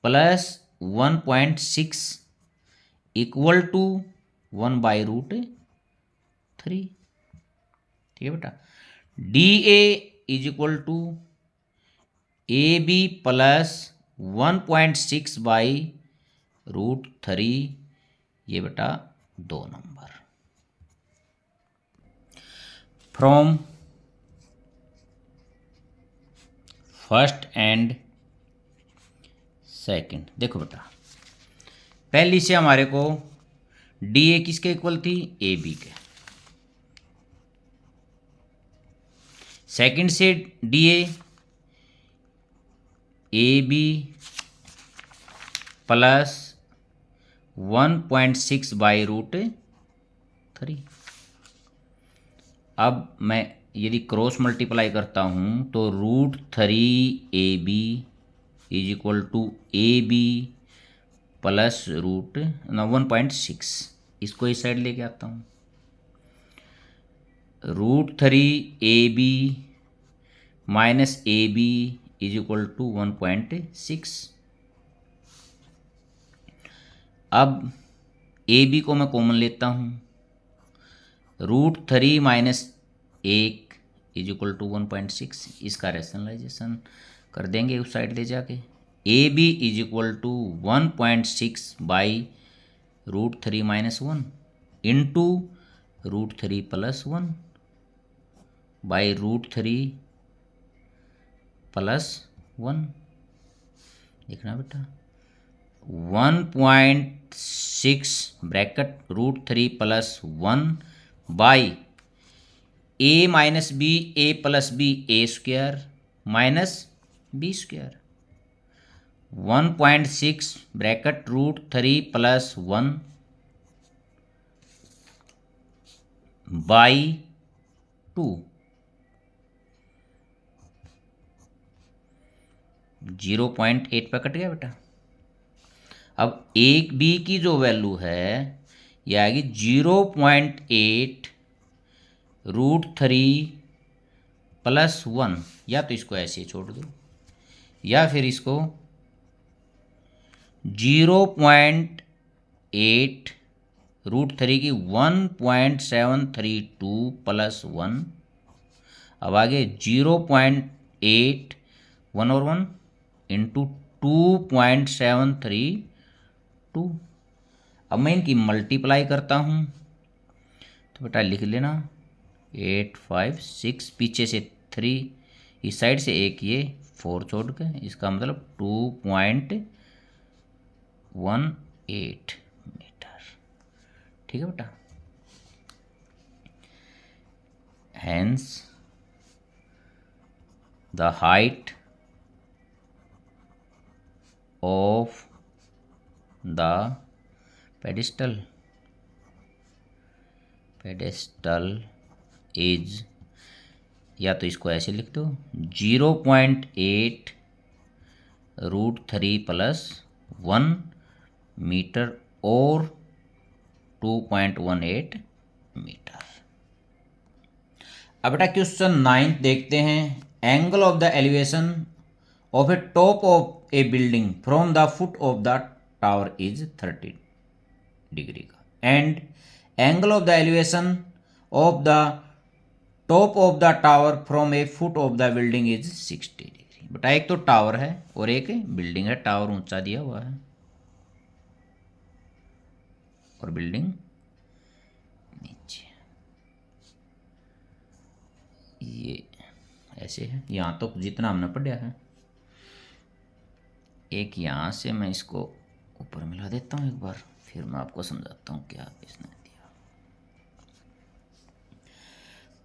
[SPEAKER 1] plus 1.6 equal to 1/√3। ठीक है बेटा, D A is equal to A B plus 1.6/√3, ये बेटा 2 number. From first and second, देखो बेटा पहली से हमारे को डी ए किसके इक्वल थी, ए बी के। सेकंड से D A AB plus 1.6 by root 3। अब मैं यदि क्रॉस मल्टीप्लाई करता हूँ तो √3 AB is equal to AB plus root 1.6। इसको इस साइड लेके आता हूँ। √3 AB minus AB is equal to 1.6। अब AB को मैं कॉमन लेता हूँ। √3 माइनस 1 इज इक्वल टू 1.6। इसका रैशनलाइजेशन कर देंगे उस साइड ले जाके। AB is equal to 1.6 by √3 minus 1 into √3 plus 1 by √3 plus 1। देखना बेटा 1.6 bracket √3 plus 1 by A minus B A plus B A square minus B square 1.6 bracket √3 plus 1 by 2 0.8 पे cut गया बेटा। अब एक बी की जो वैल्यू है यह आएगी 0.8 √3 प्लस 1। या तो इसको ऐसे छोड़ दो या फिर इसको 0.8 √3 की 1.732 प्लस 1। अब आगे 0.8 1 और 1 इंटू 2.732। अब मैं इनकी मल्टीप्लाई करता हूँ तो बेटा लिख लेना 8 5 6 पीछे से 3 इस साइड से एक ये 4 छोड़ के इसका मतलब 2.18 मीटर। ठीक है बेटा। Hence the height of the pedestal is, या तो इसको ऐसे लिख दो 0.8 √3 प्लस 1 मीटर और 2.18 मीटर। अब बेटा क्वेश्चन 9 देखते हैं। Angle of the elevation of a top of a building from the foot of the tower is 30 degree का and angle of the elevation of the top of the tower from a foot of the building is 60 degree. बेटा एक तो tower है और एक building है। Tower ऊंचा दिया हुआ है और बिल्डिंग नीचे। ये ऐसे है। यहाँ तो जितना हमने पढ़ा है एक यहाँ से मैं इसको ऊपर मिला देता हूँ एक बार, फिर मैं आपको समझाता हूँ क्या इसने दिया।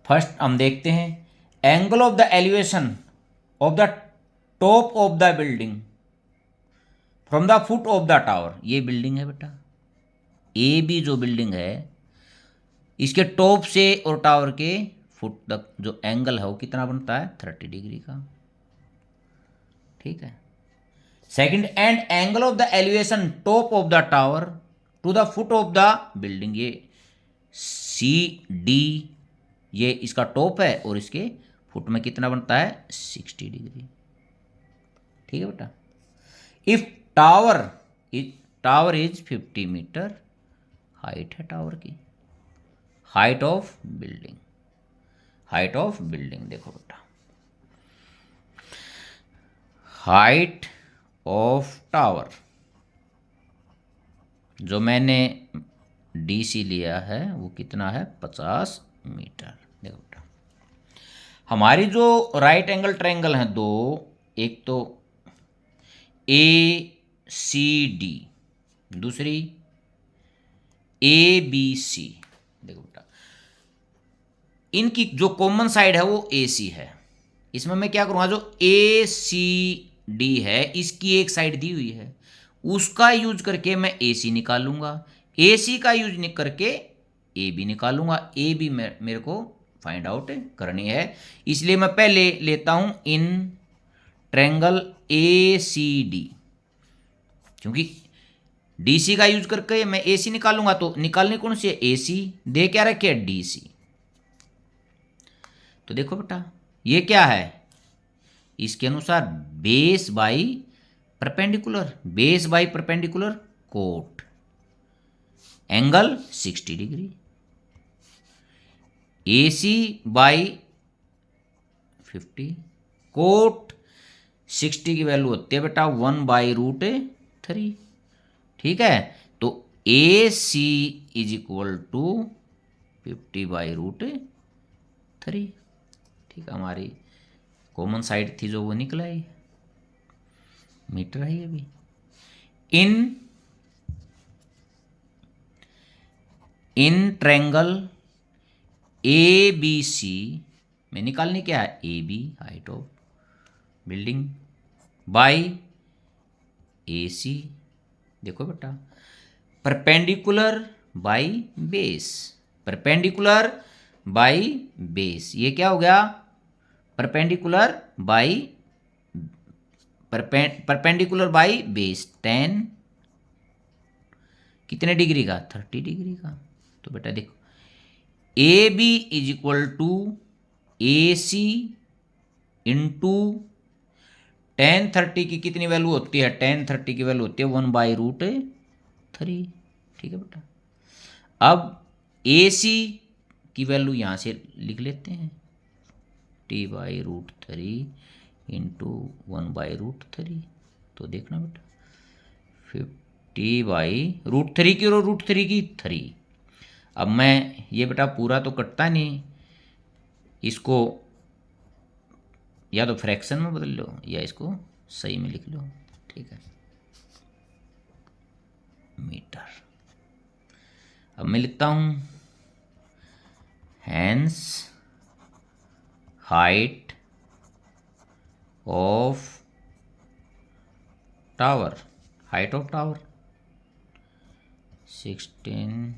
[SPEAKER 1] फर्स्ट हम देखते हैं angle of the elevation of the top of the building from the foot of the tower. ये बिल्डिंग है बेटा। ए बी जो बिल्डिंग है इसके टॉप से और टावर के फुट तक जो एंगल है वो कितना बनता है 30 डिग्री का। ठीक है। Second and angle of the elevation top of the tower to the foot of the building. ये सी डी ये इसका टॉप है और इसके फुट में कितना बनता है 60 डिग्री। ठीक है बेटा। If tower is 50 metre, height है टावर की, हाइट ऑफ बिल्डिंग देखो बेटा हाइट ऑफ टावर जो मैंने डीसी लिया है वो कितना है 50 मीटर। देखो बेटा हमारी जो राइट एंगल ट्रायंगल हैं दो, एक तो ए सी डी, दूसरी ए बी सी। देखो बेटा इनकी जो कॉमन साइड है वो ए सी है। इसमें मैं क्या करूँगा जो ए सी डी है, इसकी एक साइड दी हुई है, उसका यूज करके मैं ए सी निकालूंगा, ए सी का यूज करके ए बी निकालूंगा, ए बी मेरे को फाइंड आउट करनी है। इसलिए मैं पहले लेता हूं in triangle A C D, क्योंकि डी सी का यूज करके मैं ए सी निकालूंगा, तो निकालने कौन सी है, ए सी, दे क्या रखे डी सी। तो देखो बेटा ये क्या है, इसके अनुसार base by perpendicular, base by perpendicular cot, angle 60 degree, A C by 50, cot 60 की वैल्यू होती है बेटा 1/√3, ठीक है। तो A C is equal to 50/√3, ठीक है। हमारी कॉमन साइड थी जो वो निकला ही, मीटर है ये भी। इन ट्रायंगल ए बी सी में निकालनी क्या है, A B height of building by A C, देखो बेटा perpendicular by base, perpendicular by base, ये क्या हो गया, perpendicular by perpendicular by base 10 कितने डिग्री का, 30 डिग्री का। तो बेटा देखो A B is equal to A C into 10/30 की कितनी वैल्यू होती है, 10/30 की वैल्यू होती है 1/√3, ठीक है बेटा। अब ए सी की वैल्यू यहाँ से लिख लेते हैं, t/√3 इंटू 1/√3, तो देखना बेटा 50/√3 की और √3 की 3। अब मैं ये बेटा पूरा तो कटता नहीं, इसको या तो फ्रैक्शन में बदल लो या इसको सही में लिख लो, ठीक है, मीटर। अब मैं लिखता हूं hence height of tower, height of tower 16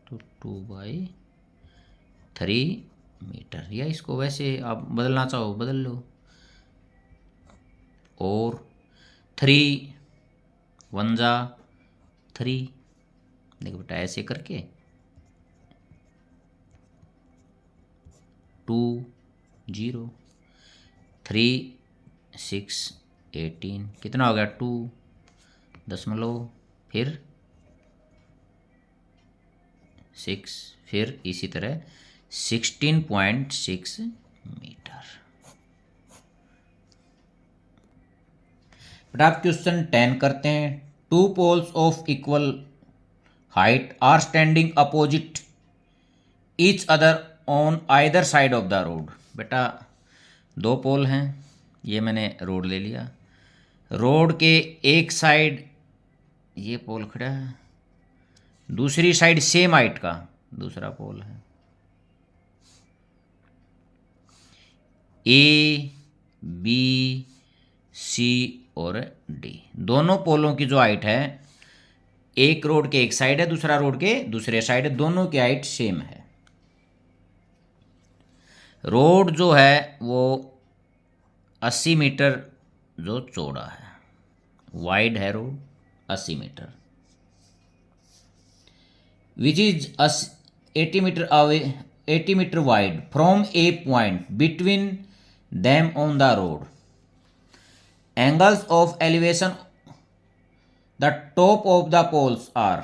[SPEAKER 1] to 2/3 metre, या इसको वैसे आप बदलना चाहो बदल लो, और 3 1 जा 3, देखो बेटा ऐसे करके 2 0 3 6 18 कितना हो गया 2 दशमलव, फिर 6, फिर इसी तरह 16.6 मीटर। बेटा आप क्वेश्चन 10 करते हैं, 2 poles of equal height are standing opposite each other on either side of the road. बेटा 2 पोल हैं, ये मैंने रोड ले लिया, रोड के एक साइड ये पोल खड़ा है, दूसरी साइड सेम हाइट का दूसरा पोल है, ए बी सी और डी, दोनों पोलों की जो हाइट है, एक रोड के एक साइड है, दूसरा रोड के दूसरे साइड है, दोनों की हाइट सेम है। रोड जो है वो 80 मीटर जो चौड़ा है, वाइड है road 80 metre, which is 80 metre away, 80 metre wide from a point between them on the road, angles of elevation the top of the poles are.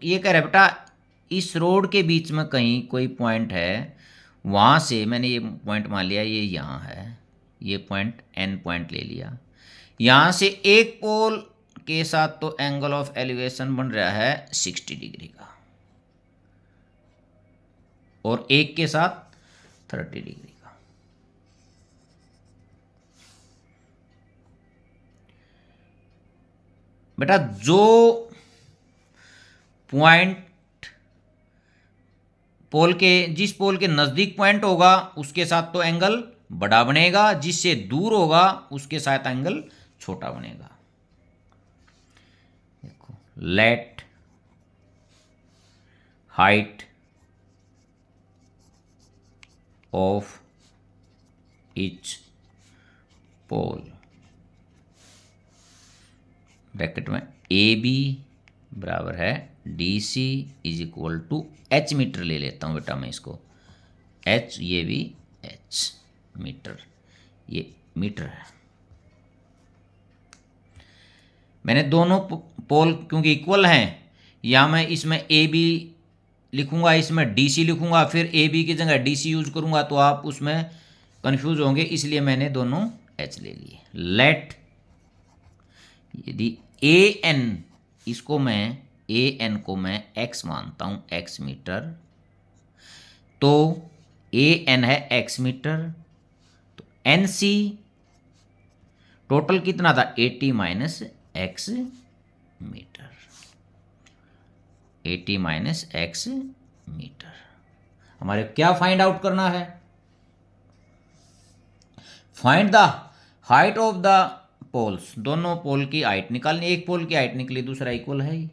[SPEAKER 1] ये कह रहे बेटा इस रोड के बीच में कहीं कोई पॉइंट है, वहाँ से मैंने ये पॉइंट मान लिया, ये यहाँ है, ये पॉइंट एन पॉइंट ले लिया, यहाँ से एक पोल के साथ तो एंगल ऑफ एलिवेशन बन रहा है 60 डिग्री का, और एक के साथ 30 डिग्री का। बेटा जो पॉइंट पोल के, जिस पोल के नज़दीक पॉइंट होगा उसके साथ तो एंगल बड़ा बनेगा, जिससे दूर होगा उसके साथ एंगल छोटा बनेगा। देखो, let height of each pole bracket में ए बी बराबर है D C is equal to H metre ले लेता हूँ बेटा मैं इसको, एच ये भी एच मीटर, ये मीटर है। मैंने दोनों पोल क्योंकि इक्वल हैं, या मैं इसमें ए बी लिखूंगा, इसमें डी सी लिखूंगा, फिर ए बी की जगह डी सी यूज करूंगा तो आप उसमें कंफ्यूज होंगे, इसलिए मैंने दोनों एच ले लिए। लेट यदि ए एन, इसको मैं ए एन को मैं एक्स मानता हूं, एक्स मीटर, तो ए एन है एक्स मीटर, तो एन सी टोटल कितना था 80 minus x metre, 80 minus x metre. हमारे क्या फाइंड आउट करना है, find the height of the poles, दोनों पोल की हाइट निकालनी, एक पोल की हाइट निकली दूसरा इक्वल है ही,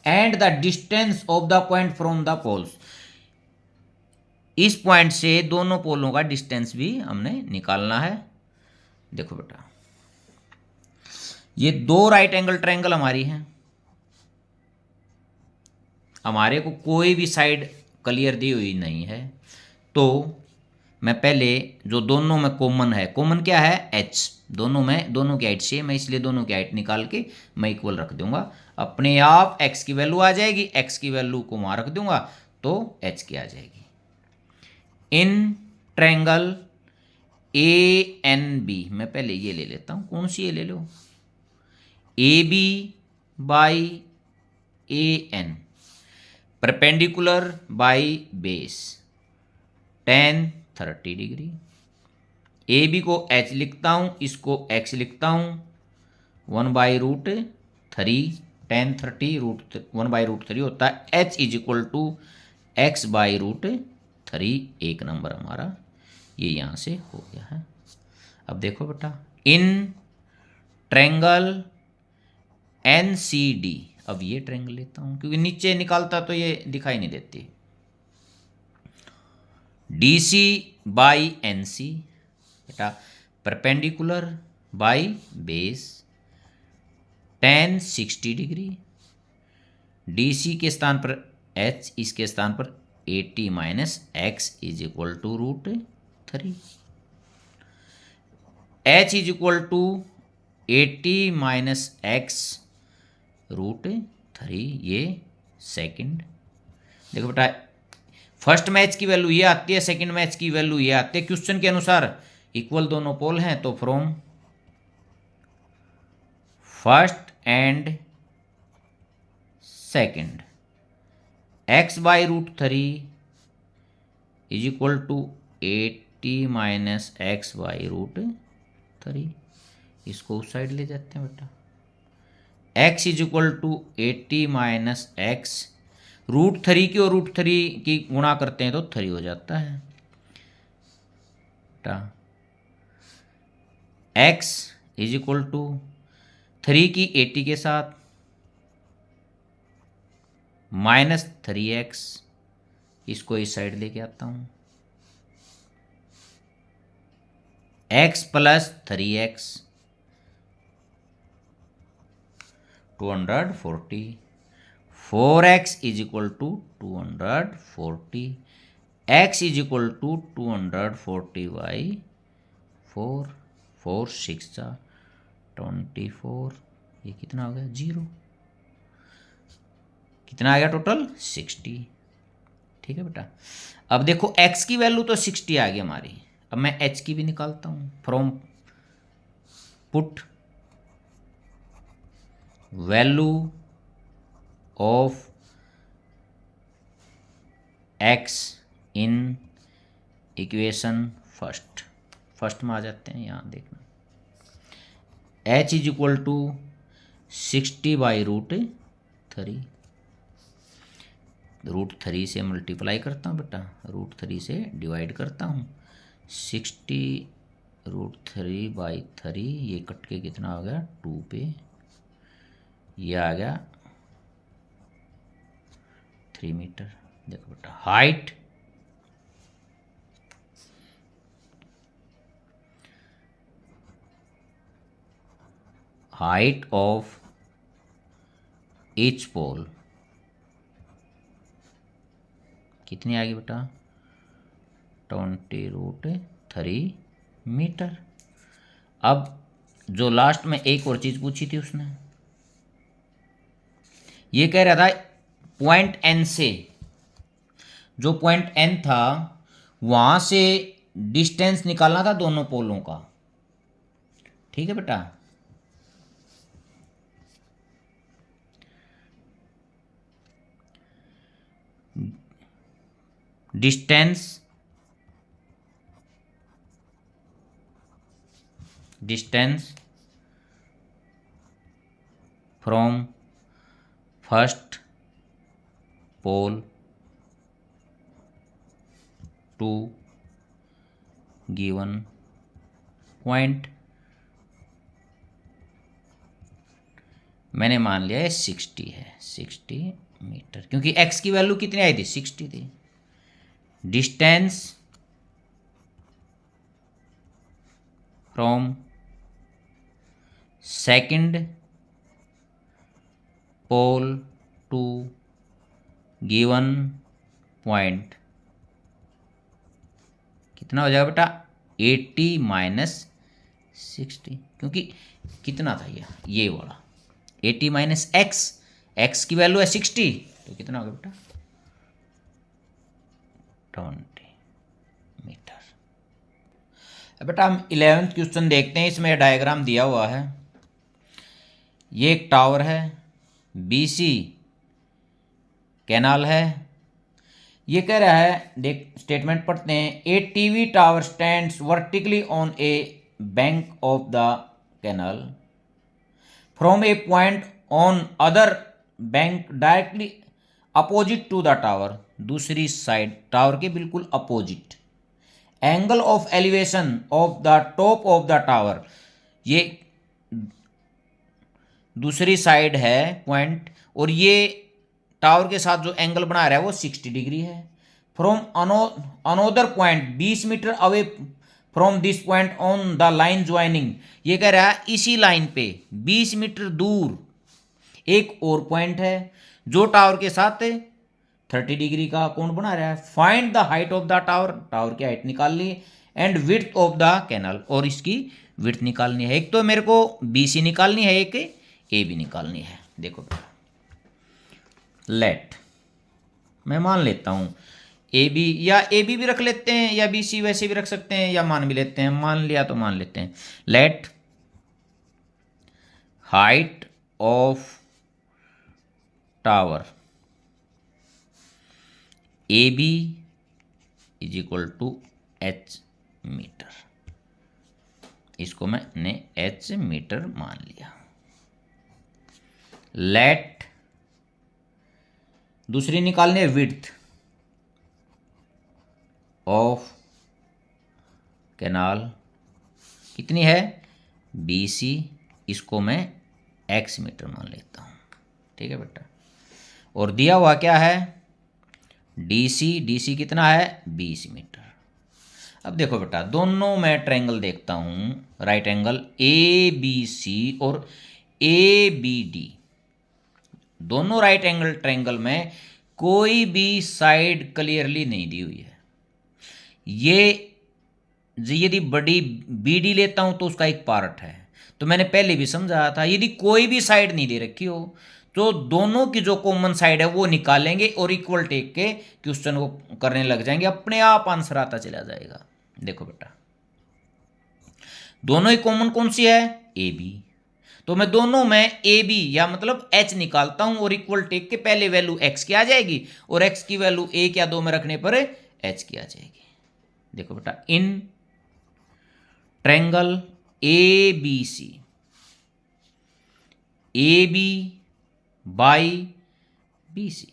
[SPEAKER 1] and the distance of the point from the poles, इस पॉइंट से दोनों पोलों का डिस्टेंस भी हमने निकालना है। देखो बेटा, ये दो राइट एंगल ट्रायंगल हमारी हैं, हमारे को कोई भी साइड क्लियर दी हुई नहीं है, तो मैं पहले जो दोनों में कॉमन है, कॉमन क्या है h, दोनों में दोनों की हाइट सेम है, इसलिए दोनों की हाइट निकाल के मैं इक्वल रख दूंगा, अपने आप x की वैल्यू आ जाएगी, x की वैल्यू को वहां रख दूंगा तो h की आ जाएगी। In triangle A N B, मैं पहले ये ले लेता हूं, कौन सी ये ले लो, A B by A N, perpendicular by base, tan 30 degree, A B को h लिखता हूं, इसको x लिखता हूं, 1/√3, tan 30 1/√3 होता है, h is equal to x/√3, एक नंबर हमारा ये यहाँ से हो गया है। अब देखो बेटा, in triangle N C D, अब ये ट्रायंगल लेता हूँ क्योंकि नीचे निकालता तो ये दिखाई नहीं देती, D C by N C बेटा, perpendicular by base, tan 60 degree, D C के स्थान पर h, इसके स्थान पर 80 minus x is equal to √3, h is equal to 80 minus x √3, ये सेकंड। देखो बेटा, फर्स्ट मैच की वैल्यू ये आती है, सेकंड मैच की वैल्यू ये आती है, क्वेश्चन के अनुसार इक्वल दोनों पोल हैं, तो from first and second x/√3 is equal to 80 minus x/√3, इसको उस साइड ले जाते हैं बेटा, x is equal to 80 minus x, √3 की और √3 की गुणा करते हैं तो 3 हो जाता है बेटा, x इज इक्वल टू 3 की 80 के साथ माइनस 3x, इसको इस साइड लेके आता हूं, x plus 3x 240, 4x is equal to 240, x is equal to 240/4, 4 6 24, ये कितना हो गया 0, कितना आ गया टोटल 60। ठीक है बेटा, अब देखो x की वैल्यू तो 60 आ गई हमारी, अब मैं h की भी निकालता हूं, from put value of x in equation first में आ जाते हैं, यहाँ देखना, h इज इक्वल टू 60/√3, √3 से मल्टीप्लाई करता हूँ बेटा, √3 से डिवाइड करता हूँ, 60 √3/3, ये कट के कितना हो गया 2 पे, ये आ गया 3 मीटर। देखो बेटा हाइट ऑफ ईच पोल कितनी आ गई बेटा 20√3 मीटर। अब जो लास्ट में एक और चीज पूछी थी उसने, ये कह रहा था पॉइंट एन से, जो पॉइंट एन था वहां से डिस्टेंस निकालना था दोनों पोलों का। ठीक है बेटा, distance from first pole to given point, मैंने मान लिया है 60 है, 60 मीटर, क्योंकि x की वैल्यू कितनी आई थी 60 थी। Distance from second pole to given point कितना हो जाएगा बेटा 80 माइनस 60, क्योंकि कितना था ये वाला 80 माइनस एक्स की वैल्यू है 60, तो कितना होगा बेटा 20 मीटर। अब बेटा हम 11th क्वेश्चन देखते हैं, इसमें डायग्राम दिया हुआ है। ये एक टावर है, BC कैनाल है। ये कह रहा है, देख स्टेटमेंट पढ़ते हैं, a TV tower stands vertically on a bank of the canal from a point on other bank directly opposite to the tower, दूसरी साइड टावर के बिल्कुल अपोजिट। Angle of elevation of the top of the tower, ये दूसरी side है point, और ये tower के साथ जो एंगल बना रहा है वो 60 डिग्री है। From another point 20 metre away from this point on the line joining, ये कह रहा है इसी लाइन पे 20 मीटर दूर एक और पॉइंट है जो टावर के साथ 30 डिग्री का कोण बना रहा है। Find the height of the tower, tower की हाइट निकाल ली, and width of the canal, और इसकी विड्थ निकालनी है। एक तो मेरे को BC निकालनी है, एक AB निकालनी है। देखो लेट, मैं मान लेता हूं AB, या AB भी रख लेते हैं या BC वैसे भी रख सकते हैं, या मान भी लेते हैं। मान लिया तो मान लेते हैं। Let height of tower AB is equal to H metre, इसको मैंने H मीटर मान लिया। लेट दूसरी निकालनी है विड्थ ऑफ कैनाल, कितनी है BC, इसको मैं X मीटर मान लेता हूं। ठीक है बेटा, और दिया हुआ क्या है DC कितना है 20 मीटर। अब देखो बेटा, दोनों मैं ट्रायंगल देखता हूं, राइट एंगल ABC और ABD, दोनों राइट एंगल ट्रायंगल में कोई भी साइड क्लियरली नहीं दी हुई है। ये यदि बड़ी BD लेता हूं तो उसका एक पार्ट है, तो मैंने पहले भी समझाया था, यदि कोई भी साइड नहीं दे रखी हो तो दोनों की जो कॉमन साइड है वो निकालेंगे और इक्वल टेक के क्वेश्चन को करने लग जाएंगे, अपने आप आंसर आता चला जाएगा। देखो बेटा, दोनों ही कॉमन कौन सी है AB, तो मैं दोनों में AB या मतलब H निकालता हूं, और इक्वल टेक के पहले वैल्यू X की आ जाएगी और X की वैल्यू 1 या 2 में रखने पर H की आ जाएगी। देखो बेटा, in triangle ABC, AB by BC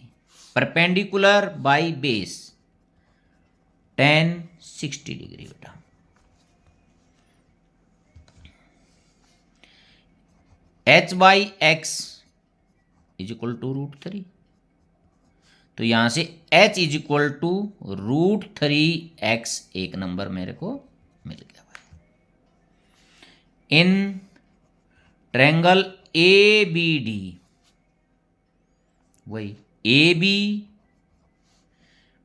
[SPEAKER 1] perpendicular by base tan 60 degree बेटा, h by x is equal to √3। तो यहां से h is equal to √3x एक नंबर मेरे को मिल गया भाई। In triangle A B D, वही A B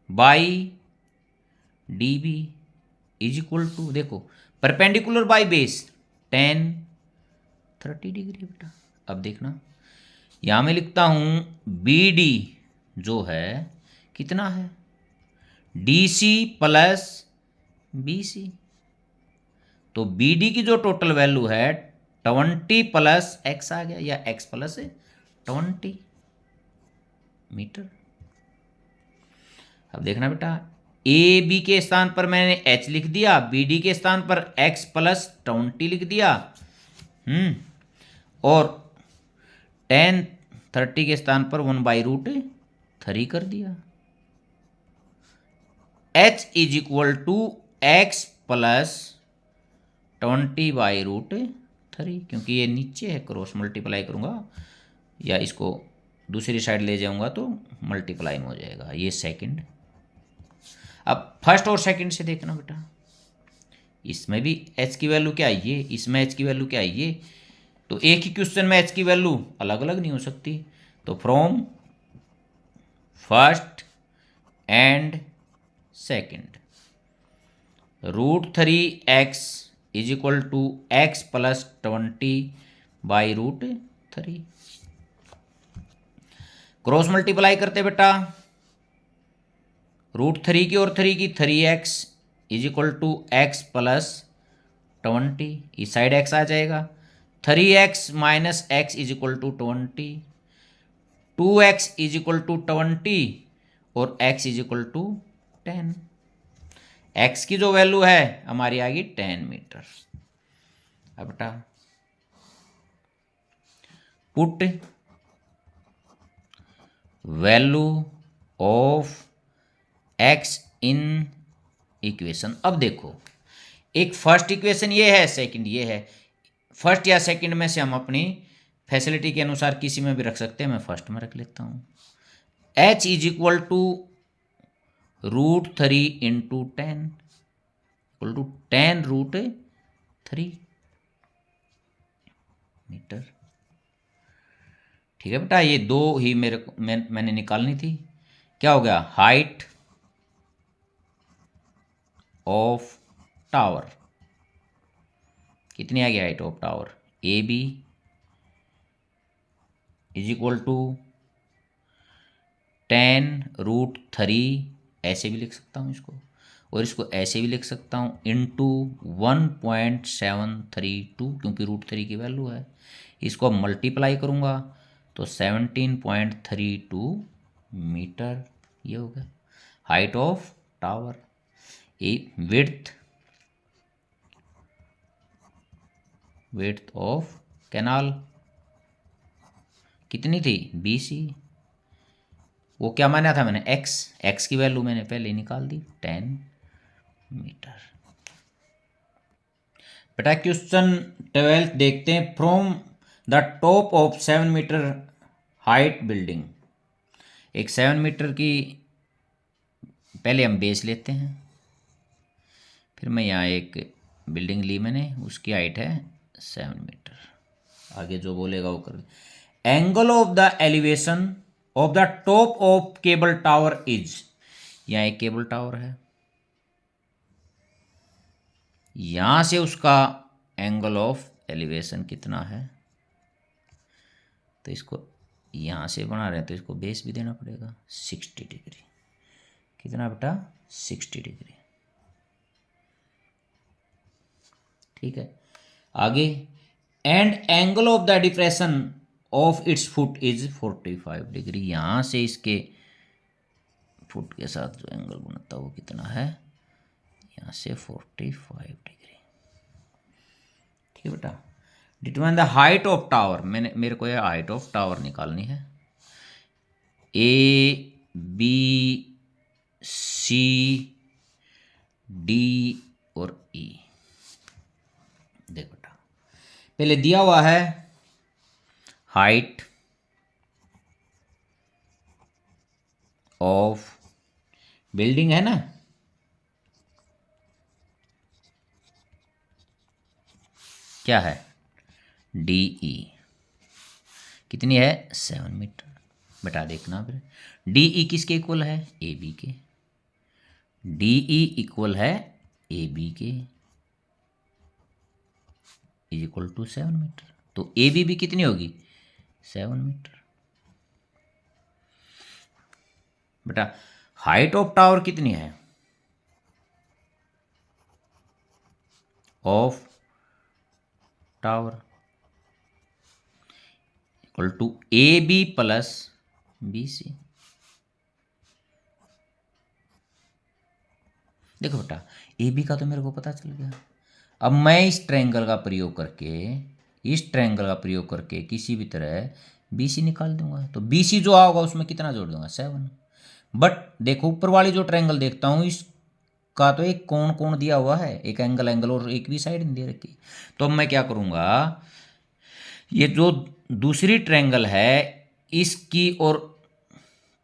[SPEAKER 1] by D B is equal to, देखो perpendicular by base tan 30 degree बेटा। अब देखना यहां मैं लिखता हूं बी डी जो है कितना है, D C plus B C. तो बी डी की जो टोटल वैल्यू है 20 प्लस एक्स आ गया, या एक्स प्लस 20 मीटर। अब देखना बेटा, ए बी के स्थान पर मैंने एच लिख दिया, बी डी के स्थान पर एक्स प्लस 20 लिख दिया, और tan 30 के स्थान पर 1/√3 कर दिया। h is equal to x plus 20/√3, क्योंकि ये नीचे है, क्रॉस मल्टीप्लाई करूंगा या इसको दूसरी साइड ले जाऊंगा तो मल्टीप्लाई में हो जाएगा। ये सेकंड। अब फर्स्ट और सेकंड से देखना बेटा, इसमें भी h की वैल्यू क्या है ये, इसमें h की वैल्यू क्या है ये, तो एक ही क्वेश्चन में h की वैल्यू अलग अलग नहीं हो सकती। तो from first and second √3x is equal to x plus 20/√3। Cross multiply करते बेटा, √3 की और 3 की 3x is equal to x plus 20, इस साइड x आ जाएगा, 3x minus x is equal to 20, 2x is equal to 20 और x is equal to 10। x की जो वैल्यू है हमारी आ गई 10 मीटर। अब बेटा put value of x in equation. अब देखो, एक फर्स्ट इक्वेशन ये है, सेकंड ये है। फर्स्ट या सेकंड में से हम अपनी फैसिलिटी के अनुसार किसी में भी रख सकते हैं, मैं फर्स्ट में रख लेता हूँ। h is equal to √3 into 10 equal to 10√3 metre. ठीक है बेटा, ये दो ही मैंने निकालनी थी। क्या हो गया, हाइट ऑफ टावर कितनी आ गई, height of tower A B is equal to 10√3, ऐसे भी लिख सकता हूँ इसको, और इसको ऐसे भी लिख सकता हूँ इंटू 1.732, क्योंकि √3 की वैल्यू है। इसको मल्टीप्लाई करूँगा तो 17.32 मीटर, ये हो गया height of tower. Width of canal कितनी थी, BC, वो क्या माना था मैंने, x की वैल्यू मैंने पहले निकाल दी 10 मीटर। बेटा क्वेश्चन 12 देखते हैं। From the top of 7 metre height building, एक 7 मीटर की पहले हम बेस लेते हैं, फिर मैं यहाँ एक बिल्डिंग ली मैंने, उसकी हाइट है 7 मीटर। आगे जो बोलेगा वो कर। Angle of the elevation of the top of cable tower is, यहाँ एक केबल टावर है, यहां से उसका एंगल ऑफ एलिवेशन कितना है, तो इसको यहां से बना रहे हैं तो इसको बेस भी देना पड़ेगा 60 डिग्री। कितना बेटा, 60 डिग्री। ठीक है, आगे and angle of the depression of its foot is 45 degree. यहां से इसके फुट के साथ जो एंगल बनता है वो कितना है, यहाँ से 45 डिग्री। ठीक है बेटा, determine the height of tower, मेरे को यह हाइट ऑफ टावर निकालनी है। A, B, C, D और E। देख बेटा, पहले दिया हुआ है हाइट ऑफ बिल्डिंग है ना, क्या है, डी ई कितनी है 7 मीटर। बेटा देखना फिर डी ई किसके इक्वल है, ए बी के। डी ई इक्वल है ए बी के इज इक्वल टू 7 मीटर। तो ए बी भी कितनी होगी 7 मीटर। बेटा हाइट ऑफ टावर कितनी है, of tower equal to A B plus B C. देखो बेटा ए बी का तो मेरे को पता चल गया। अब मैं इस ट्रायंगल का प्रयोग करके किसी भी तरह बी सी निकाल दूंगा। तो बी सी जो आओगा उसमें कितना जोड़ दूंगा 7। बट देखो ऊपर वाली जो ट्रायंगल देखता हूँ इसका तो एक कोण दिया हुआ है, एक एंगल और एक भी साइड दे रखी। तो अब मैं क्या करूँगा, ये जो दूसरी ट्रायंगल है इसकी और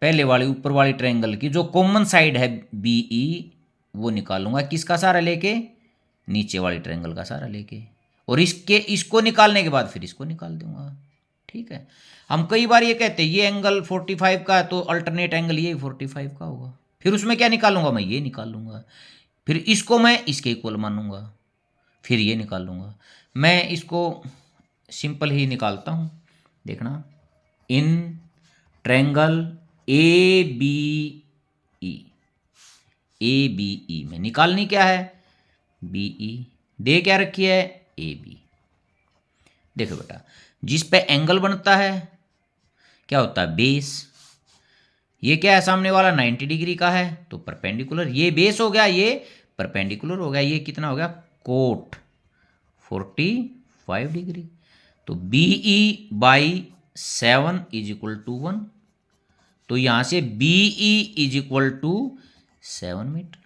[SPEAKER 1] पहले वाली ऊपर वाली ट्रायंगल की जो कॉमन साइड है बी ई वो निकालूंगा किसका सहारा लेके, नीचे वाली ट्रायंगल का सहारा लेके। और इसको निकालने के बाद फिर इसको निकाल दूंगा। ठीक है, हम कई बार ये कहते हैं ये एंगल 45 का है तो अल्टरनेट एंगल ये 45 का होगा। फिर उसमें क्या निकालूंगा, मैं ये निकाल लूंगा। फिर इसको मैं इसके इक्वल मानूंगा, फिर ये निकाल लूंगा। मैं इसको सिंपल ही निकालता हूँ, देखना। इन ट्रायंगल ए बी ई में निकालनी क्या है, बी ई, दे क्या रखी है ए बी। देखो बेटा जिस पे एंगल बनता है क्या होता है बेस। ये क्या है सामने वाला 90 डिग्री का है तो परपेंडिकुलर, ये बेस हो गया, ये परपेंडिकुलर हो गया, ये कितना हो गया कोट 45 डिग्री। तो B E by 7 is equal to 1। तो यहां से B E is equal to 7 metre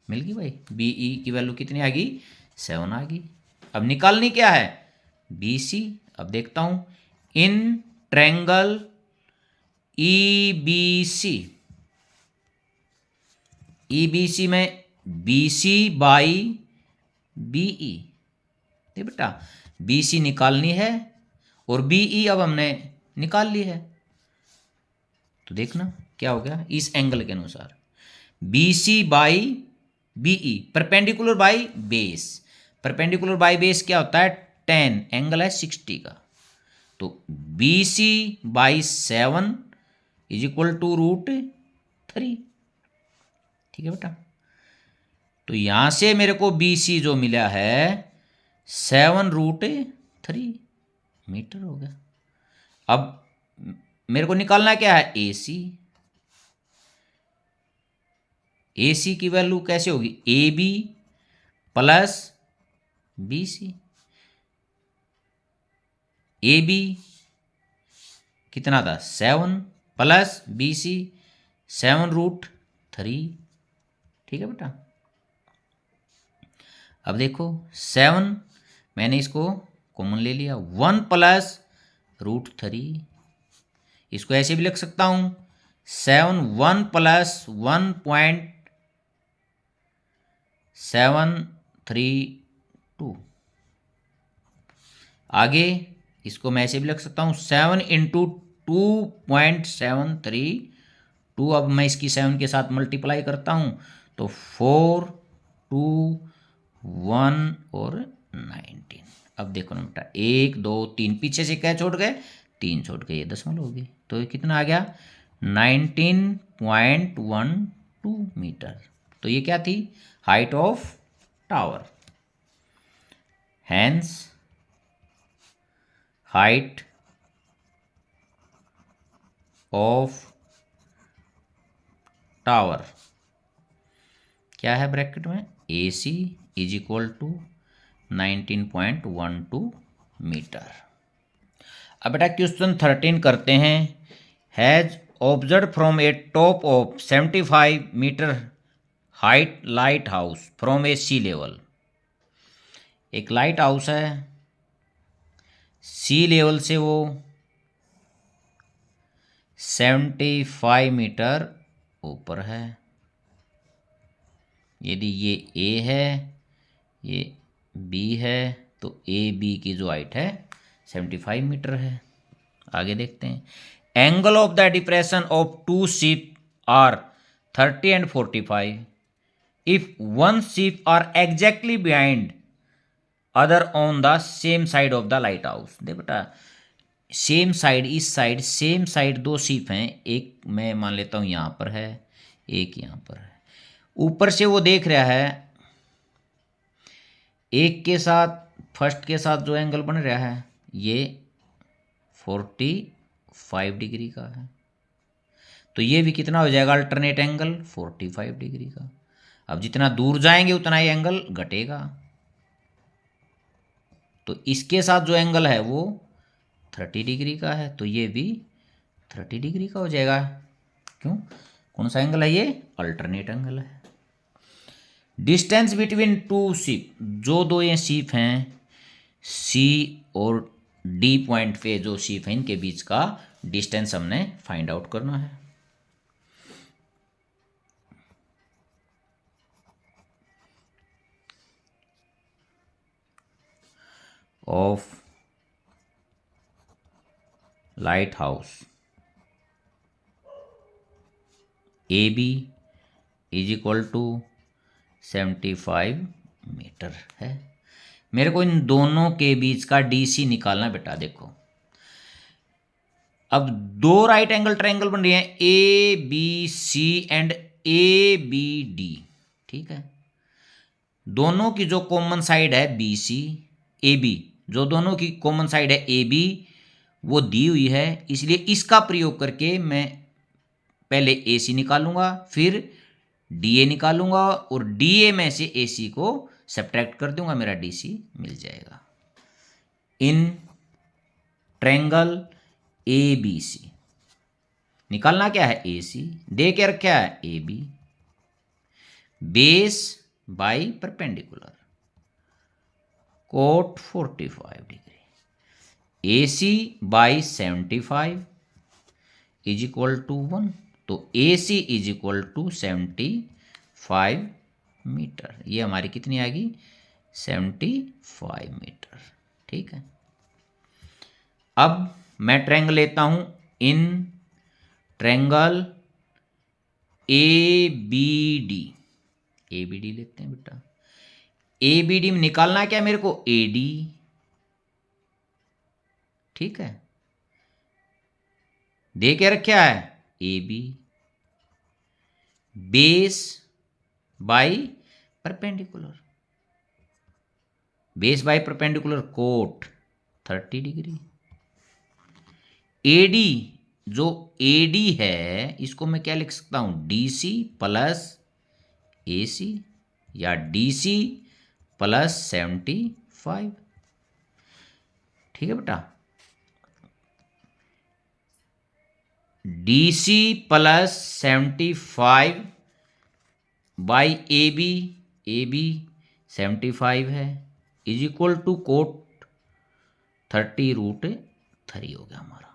[SPEAKER 1] मिल गई भाई। बी ई की वैल्यू कितनी आ गई 7 आ गई। अब निकालनी क्या है बी सी। अब देखता हूं in triangle E B C में B C by B E. देख बेटा बी सी निकालनी है और बी ई अब हमने निकाल ली है। तो देखना क्या हो गया इस एंगल के अनुसार, B C by B E perpendicular by base. Perpendicular by base क्या होता है 10, एंगल है 60 का। तो B C by 7 is equal to √3। ठीक है बेटा, तो यहां से मेरे को बी सी जो मिला है 7√3 मीटर हो गया। अब मेरे को निकालना क्या है ए सी। ए सी की वैल्यू कैसे होगी A B plus B C. A B कितना था 7 प्लस बी सी 7√3। ठीक है बेटा, अब देखो 7 मैंने इसको कॉमन ले लिया, 1 प्लस √3। इसको ऐसे भी लिख सकता हूं 7 1 प्लस 1.732। आगे इसको मैं ऐसे भी लिख सकता हूं 7 इंटू 2.732। अब मैं इसकी 7 के साथ मल्टीप्लाई करता हूं तो 4 2 1 और 19। अब देखो ना बेटा 1 2 3 पीछे से क्या छोड़ गए 3 छोड़ गए, ये दशमलव हो गई। तो ये कितना आ गया 19.12 मीटर। तो ये क्या थी height of tower. Hence height of tower क्या है ब्रैकेट में A C is equal to 19.12 metre. अब बेटा क्वेश्चन 13 करते हैं। Has observe from a top of 75 metre height lighthouse from a sea level. एक लाइट हाउस है, sea level से वो 75 मीटर ऊपर है। यदि ये ए है, ये बी है, तो ए बी की जो हाइट है 75 मीटर है। आगे देखते हैं। Angle of the depression of two ship are 30 and 45 if one ship are exactly behind other on the same side of the lighthouse. देख बेटा, सेम साइड, इस साइड सेम साइड दो ship हैं, एक मैं मान लेता हूँ यहाँ पर है, एक यहाँ पर है। ऊपर से वो देख रहा है एक के साथ, फर्स्ट के साथ जो एंगल बन रहा है ये 45 डिग्री का है, तो ये भी कितना हो जाएगा अल्टरनेट एंगल 45 डिग्री का। अब जितना दूर जाएंगे उतना ही एंगल घटेगा, तो इसके साथ जो एंगल है वो 30 डिग्री का है, तो ये भी 30 डिग्री का हो जाएगा। क्यों, कौन सा एंगल है ये, अल्टरनेट एंगल है। डिस्टेंस बिटवीन टू शिप, जो दो ये शिप हैं सी और डी पॉइंट पे जो शिप हैं इनके बीच का डिस्टेंस हमने फाइंड आउट करना है। Of lighthouse A B is equal to 75 metre है। मेरे को इन दोनों के बीच का डीसी निकालना बेटा। देखो अब दो राइट एंगल ट्रायंगल बन रही हैं A B C and A B D, ठीक है। दोनों की जो कॉमन साइड है बी सी ए बी, जो दोनों की कॉमन साइड है ए बी वो दी हुई है, इसलिए इसका प्रयोग करके मैं पहले ए सी निकालूंगा, फिर डी ए निकालूंगा और डी ए में से ए सी को सब्ट्रैक्ट कर दूंगा, मेरा डी सी मिल जाएगा। इन ट्रायंगल ए बी सी निकालना क्या है, ए सी दे के रखा है A B, base by perpendicular cot 45 degree, A C by 75 is equal to 1, तो A C is equal to 75 metre. ये हमारी कितनी आ गई 75 मीटर, ठीक है। अब मैं ट्रायंगल लेता हूं in triangle A B D, A B D लेते हैं बेटा। ए बी डी में निकालना क्या मेरे को, ए डी, ठीक है। दे के रखा है A B, base by perpendicular, base by perpendicular cot 30 degree. AD, जो एडी है इसको मैं क्या लिख सकता हूं, डीसी प्लस एसी या डीसी प्लस 75, ठीक है बेटा। DC plus 75 by A B 75 है इज इक्वल टू कोट 30√3 हो गया हमारा।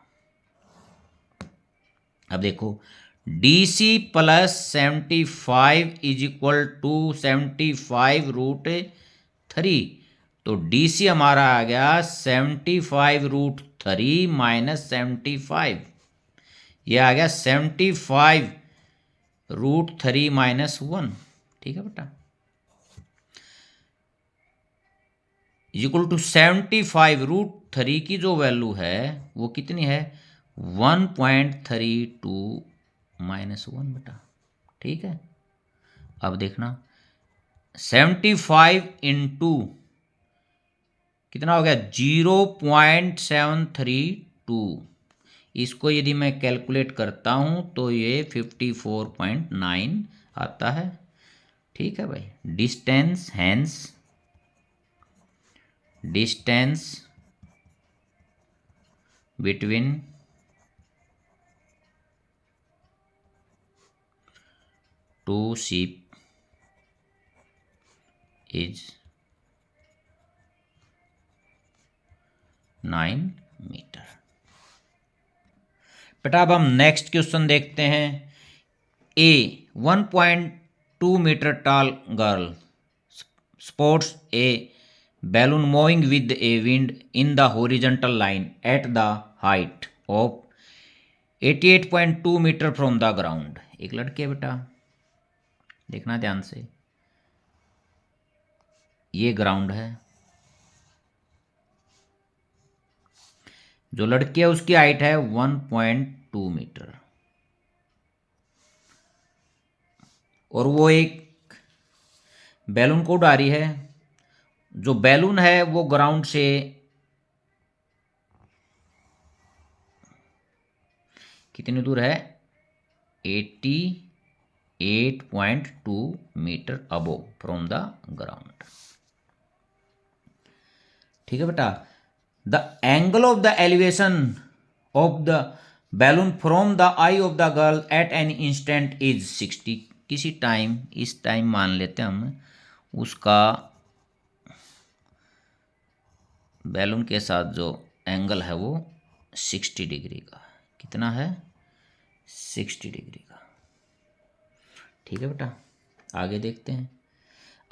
[SPEAKER 1] अब देखो DC plus 75 is equal to 75√3, तो डीसी हमारा आ गया 75√3 माइनस 75, यह आ गया 75√3 माइनस 1, ठीक है बेटा, इक्वल टू 75√3 की जो वैल्यू है वो कितनी है 1.32 माइनस 1 बेटा, ठीक है। अब देखना 75 इंटू कितना हो गया 0.732, इसको यदि मैं कैलकुलेट करता हूं तो ये 54.9 आता है, ठीक है भाई। Distance hence distance between two ship is 9 metre. बेटा अब हम नेक्स्ट क्वेश्चन देखते हैं। A 1.2 metre tall girl sports a balloon moving with a wind in the horizontal line at the height of 88.2 metre from the ground. एक लड़की है बेटा, देखना ध्यान से, ये ग्राउंड है, जो लड़की है उसकी हाइट है 1.2 मीटर और वो एक बैलून को उड़ा रही है। जो बैलून है वो ग्राउंड से कितनी दूर है, 88.2 metre above from the ground. ठीक है बेटा, the angle of the elevation of the balloon from the eye of the girl at an instant is 60। किसी टाइम, इस टाइम मान लेते हैं हम, उसका बैलून के साथ जो एंगल है वो 60 डिग्री का, कितना है, 60 डिग्री का। ठीक है बेटा, आगे देखते हैं।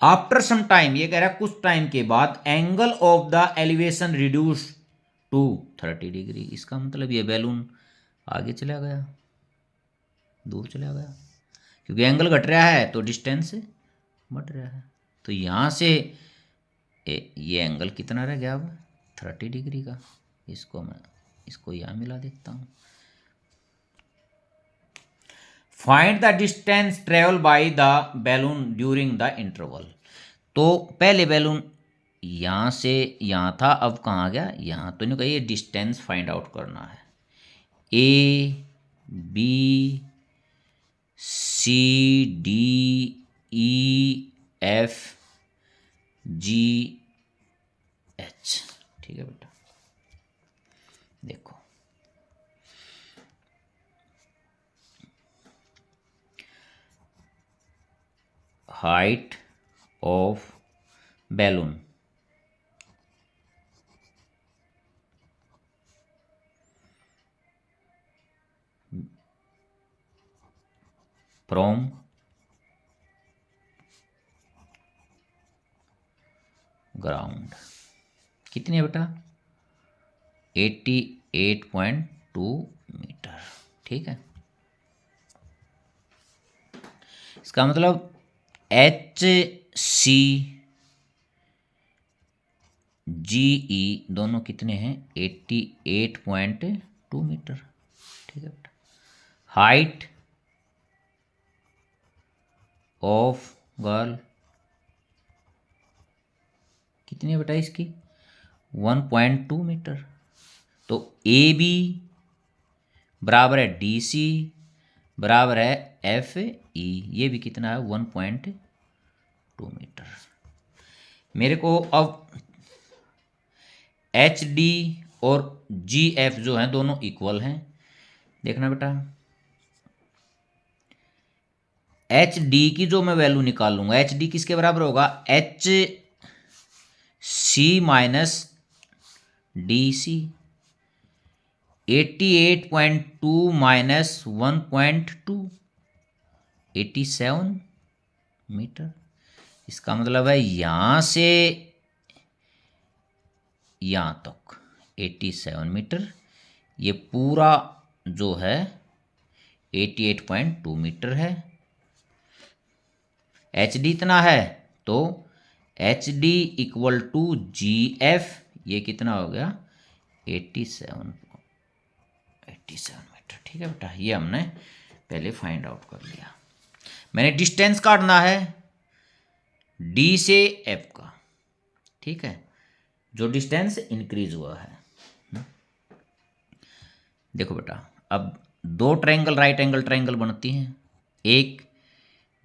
[SPEAKER 1] आफ्टर सम टाइम, ये कह रहा है कुछ टाइम के बाद, angle of the elevation reduce to 30 degree. इसका मतलब ये बैलून आगे चला गया, दूर चला गया, क्योंकि एंगल घट रहा है तो डिस्टेंस बढ़ रहा है। तो यहाँ से ये एंगल कितना रह गया अब, 30 डिग्री का। इसको यहाँ मिला देता हूँ। Find the distance travel by the balloon during the interval. तो पहले बैलून यहाँ से यहाँ था, अब कहाँ गया, यहाँ। तो इन्होंने कहा ये डिस्टेंस फाइंड आउट करना है। A B C D E F G H. ठीक है बेटा, देखो height of balloon from ground कितनी है बेटा, 88.2 मीटर। ठीक है, इसका मतलब एच सी जी ई दोनों कितने हैं, 88.2 मीटर। ठीक है बेटा, हाइट ऑफ गर्ल कितनी है बेटा इसकी, 1.2 मीटर। तो ए बी बराबर है डी सी बराबर है एफ ई, ये भी कितना है, 1.2 मीटर। मेरे को अब एच डी और जी एफ जो हैं दोनों इक्वल हैं। देखना बेटा, एच डी की जो मैं वैल्यू निकाल लूंगा, एच डी किसके बराबर होगा, H C minus D C. 88.2 minus 1.2, 87 metre. इसका मतलब है यहाँ से यहाँ तक 87 मीटर। ये पूरा जो है 88.2 मीटर है। एच डी इतना है, तो H D equal to G F, ये कितना हो गया, 87 मीटर। ठीक है बेटा, ये हमने पहले फाइंड आउट कर लिया। मैंने डिस्टेंस काटना है डी से एफ का। ठीक है, जो डिस्टेंस इंक्रीज हुआ है। देखो बेटा, अब दो ट्रायंगल राइट एंगल ट्रायंगल बनती हैं, एक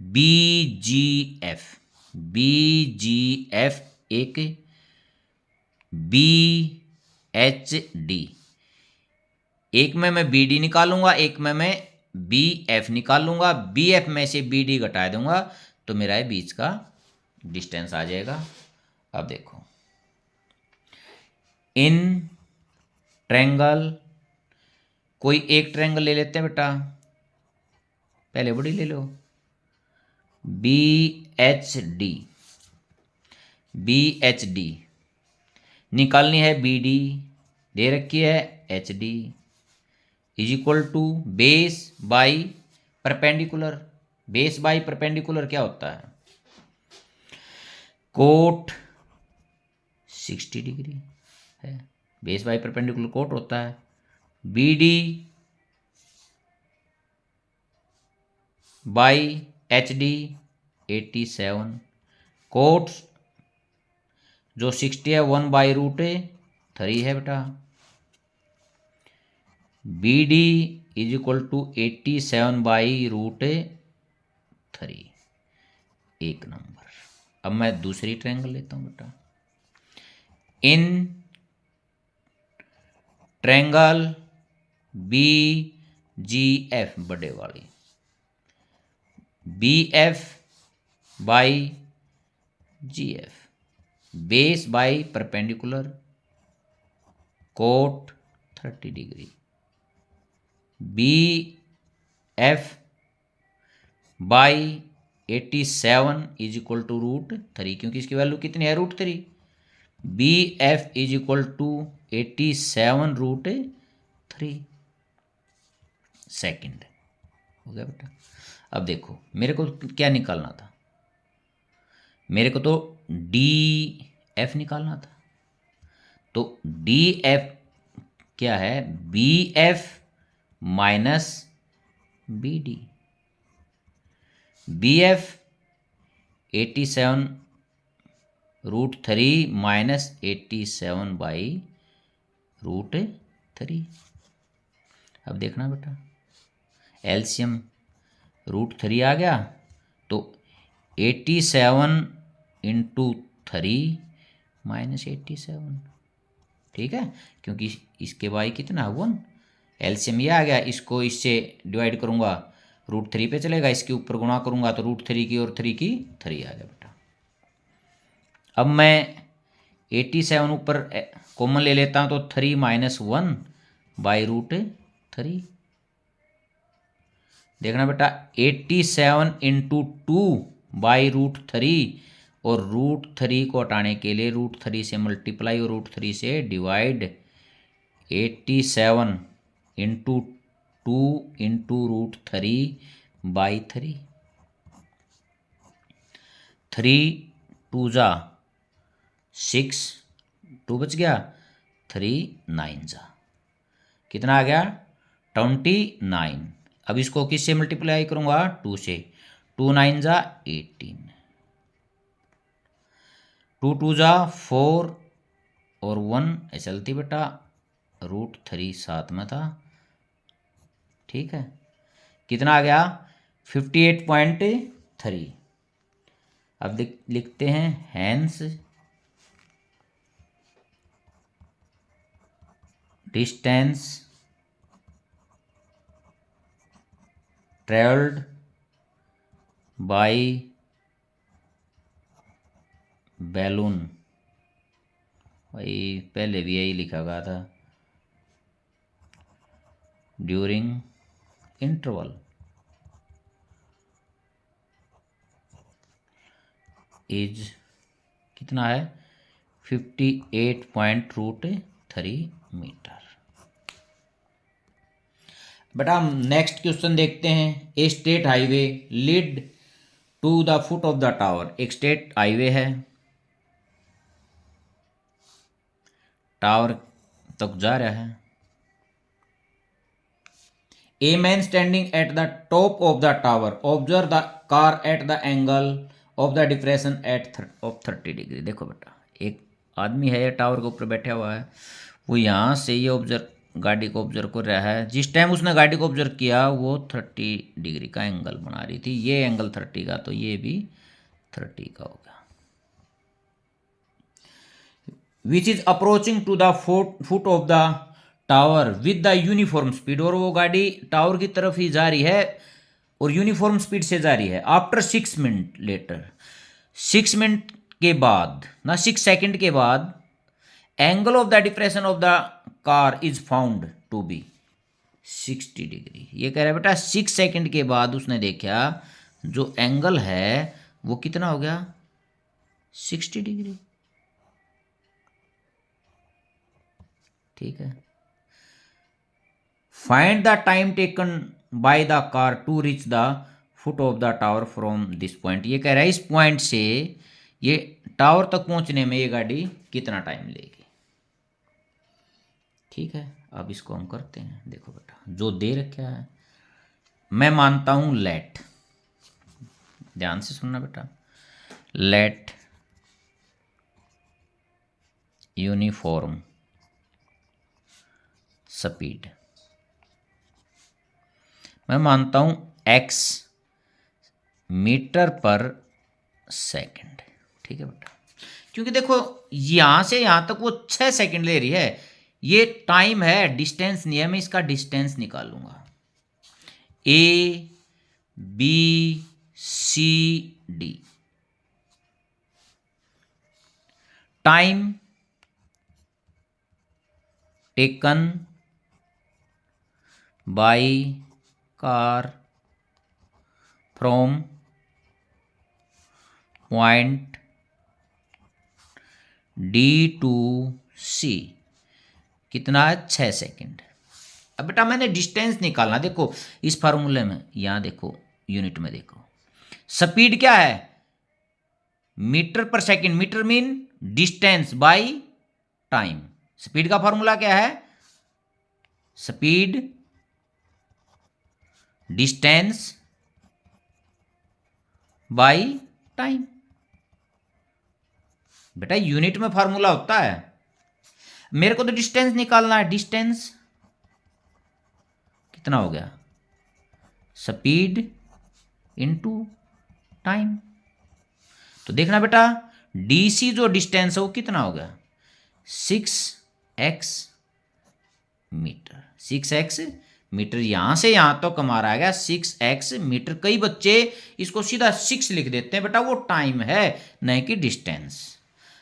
[SPEAKER 1] बी जी एफ, एक बी एच डी। एक में मैं बी डी निकालूंगा, एक में मैं बी एफ निकालूंगा। बी एफ में से बी डी घटा दूंगा तो मेरा ये बीच का डिस्टेंस आ जाएगा। अब देखो, इन ट्रायंगल कोई एक ट्रायंगल ले लेते हैं बेटा, पहले बड़ी ले लो, B H D. B H D निकालनी है, बी डी दे रखी है, H D is equal to base by perpendicular. Base by perpendicular क्या होता है? कोट 60 डिग्री है, बेस बाई परपेंडिकुलर कोट होता है। B D by H D 87, cot जो 60 है 1/√3 है बेटा। B D is equal to 87/√3, एक नंबर। अब मैं दूसरी ट्रायंगल लेता हूं बेटा। In triangle B G F, बड़े वाली, B F by G F, base by perpendicular, cot 30 degree. B F by 87 is equal to √3, क्योंकि इसकी वैल्यू कितनी है? √3। B F is equal to 87√3 second. हो गया बेटा। अब देखो मेरे को क्या निकालना था, मेरे को तो डी एफ निकालना था। तो डी एफ क्या है? B F minus B D. B F 87√3 minus 87/√3। अब देखना बेटा, एलसीएम √3 आ गया, तो 87 इंटू 3 माइनस 87, ठीक है, क्योंकि इसके बाई कितना 1, एलसीएम ये आ गया। इसको इससे डिवाइड करूंगा, √3 पे चलेगा, इसके ऊपर गुणा करूंगा तो √3 की और 3 की 3 आ गया बेटा। अब मैं 87 ऊपर कॉमन ले लेता हूं तो 3 माइनस 1/√3। देखना बेटा, 87 इंटू 2/√3, और √3 को हटाने के लिए √3 से मल्टीप्लाई और √3 से डिवाइड। 87 इंटू 2 इंटू √3/3, 3 2 जा 6, 2 बच गया, 3 9 जा कितना आ गया? 29। अब इसको किससे मल्टीप्लाई करूंगा? 2 से। 2 9 जा 18, 2 2 जा 4 और 1 चलती बेटा, √3 साथ में था, ठीक है। कितना आ गया? 58.3। अब लिखते हैं hence distance travelled by balloon. भाई पहले भी यही लिखा गया था, ड्यूरिंग इंटरवल इज कितना है? 58.3 मीटर। बेटा हम नेक्स्ट क्वेश्चन देखते हैं। A state highway lead to the foot of the tower. एक स्टेट हाईवे है, टावर तक जा रहा है। A man standing at the top of the tower observe the car at the angle of the depression of 30 degree. देखो बेटा, एक आदमी है टावर के ऊपर बैठा हुआ है, वो यहाँ से ये ऑब्जर्व गाड़ी को ऑब्जर्व कर रहा है। जिस टाइम उसने गाड़ी को ऑब्जर्व किया वो 30 डिग्री का एंगल बना रही थी, ये एंगल 30 का, तो ये भी 30 का होगा। Which is approaching to the foot of the tower with the uniform speed. और वो गाड़ी टावर की तरफ ही जा रही है और यूनिफॉर्म स्पीड से जा रही है। आफ्टर 6 मिनट लेटर, 6 मिनट के बाद ना 6 सेकंड के बाद, angle of the depression of the car is found to be. 60 degree. ये कह रहा है बेटा 6 सेकंड के बाद उसने देखा जो एंगल है वो कितना हो गया, 60 डिग्री। ठीक है। Find the time taken by the car to reach the foot of the tower from this point. ये कह रहा है इस पॉइंट से ये टावर तक पहुंचने में ये गाड़ी कितना टाइम लेगी। ठीक है, अब इसको हम करते हैं। देखो बेटा जो दे रखा है मैं मानता हूं लेट, ध्यान से सुनना बेटा, लेट यूनिफॉर्म स्पीड, मैं मानता हूं x मीटर पर सेकंड। ठीक है बेटा, क्योंकि देखो यहां से यहां तक वो 6 सेकंड ले रही है, ये टाइम है, डिस्टेंस नहीं है। मैं इसका डिस्टेंस निकालूंगा, A B C D, time taken by car from point D to C कितना है, 6 सेकंड। अब बेटा मैंने डिस्टेंस निकालना, देखो इस फार्मूले में, यहां देखो यूनिट में देखो, स्पीड क्या है, metre per second, metre mean distance by time. Speed का फार्मूला क्या है, स्पीड डिस्टेंस बाय टाइम। बेटा यूनिट में फार्मूला होता है, मेरे को तो डिस्टेंस निकालना है। डिस्टेंस कितना हो गया, स्पीड इनटू टाइम। तो देखना बेटा डीसी जो डिस्टेंस है वो कितना हो गया, 6x मीटर। 6x मीटर, यहां से यहां तक हमारा आ गया 6x मीटर। कई बच्चे इसको सीधा 6 लिख देते हैं, बेटा वो टाइम है नहीं कि डिस्टेंस।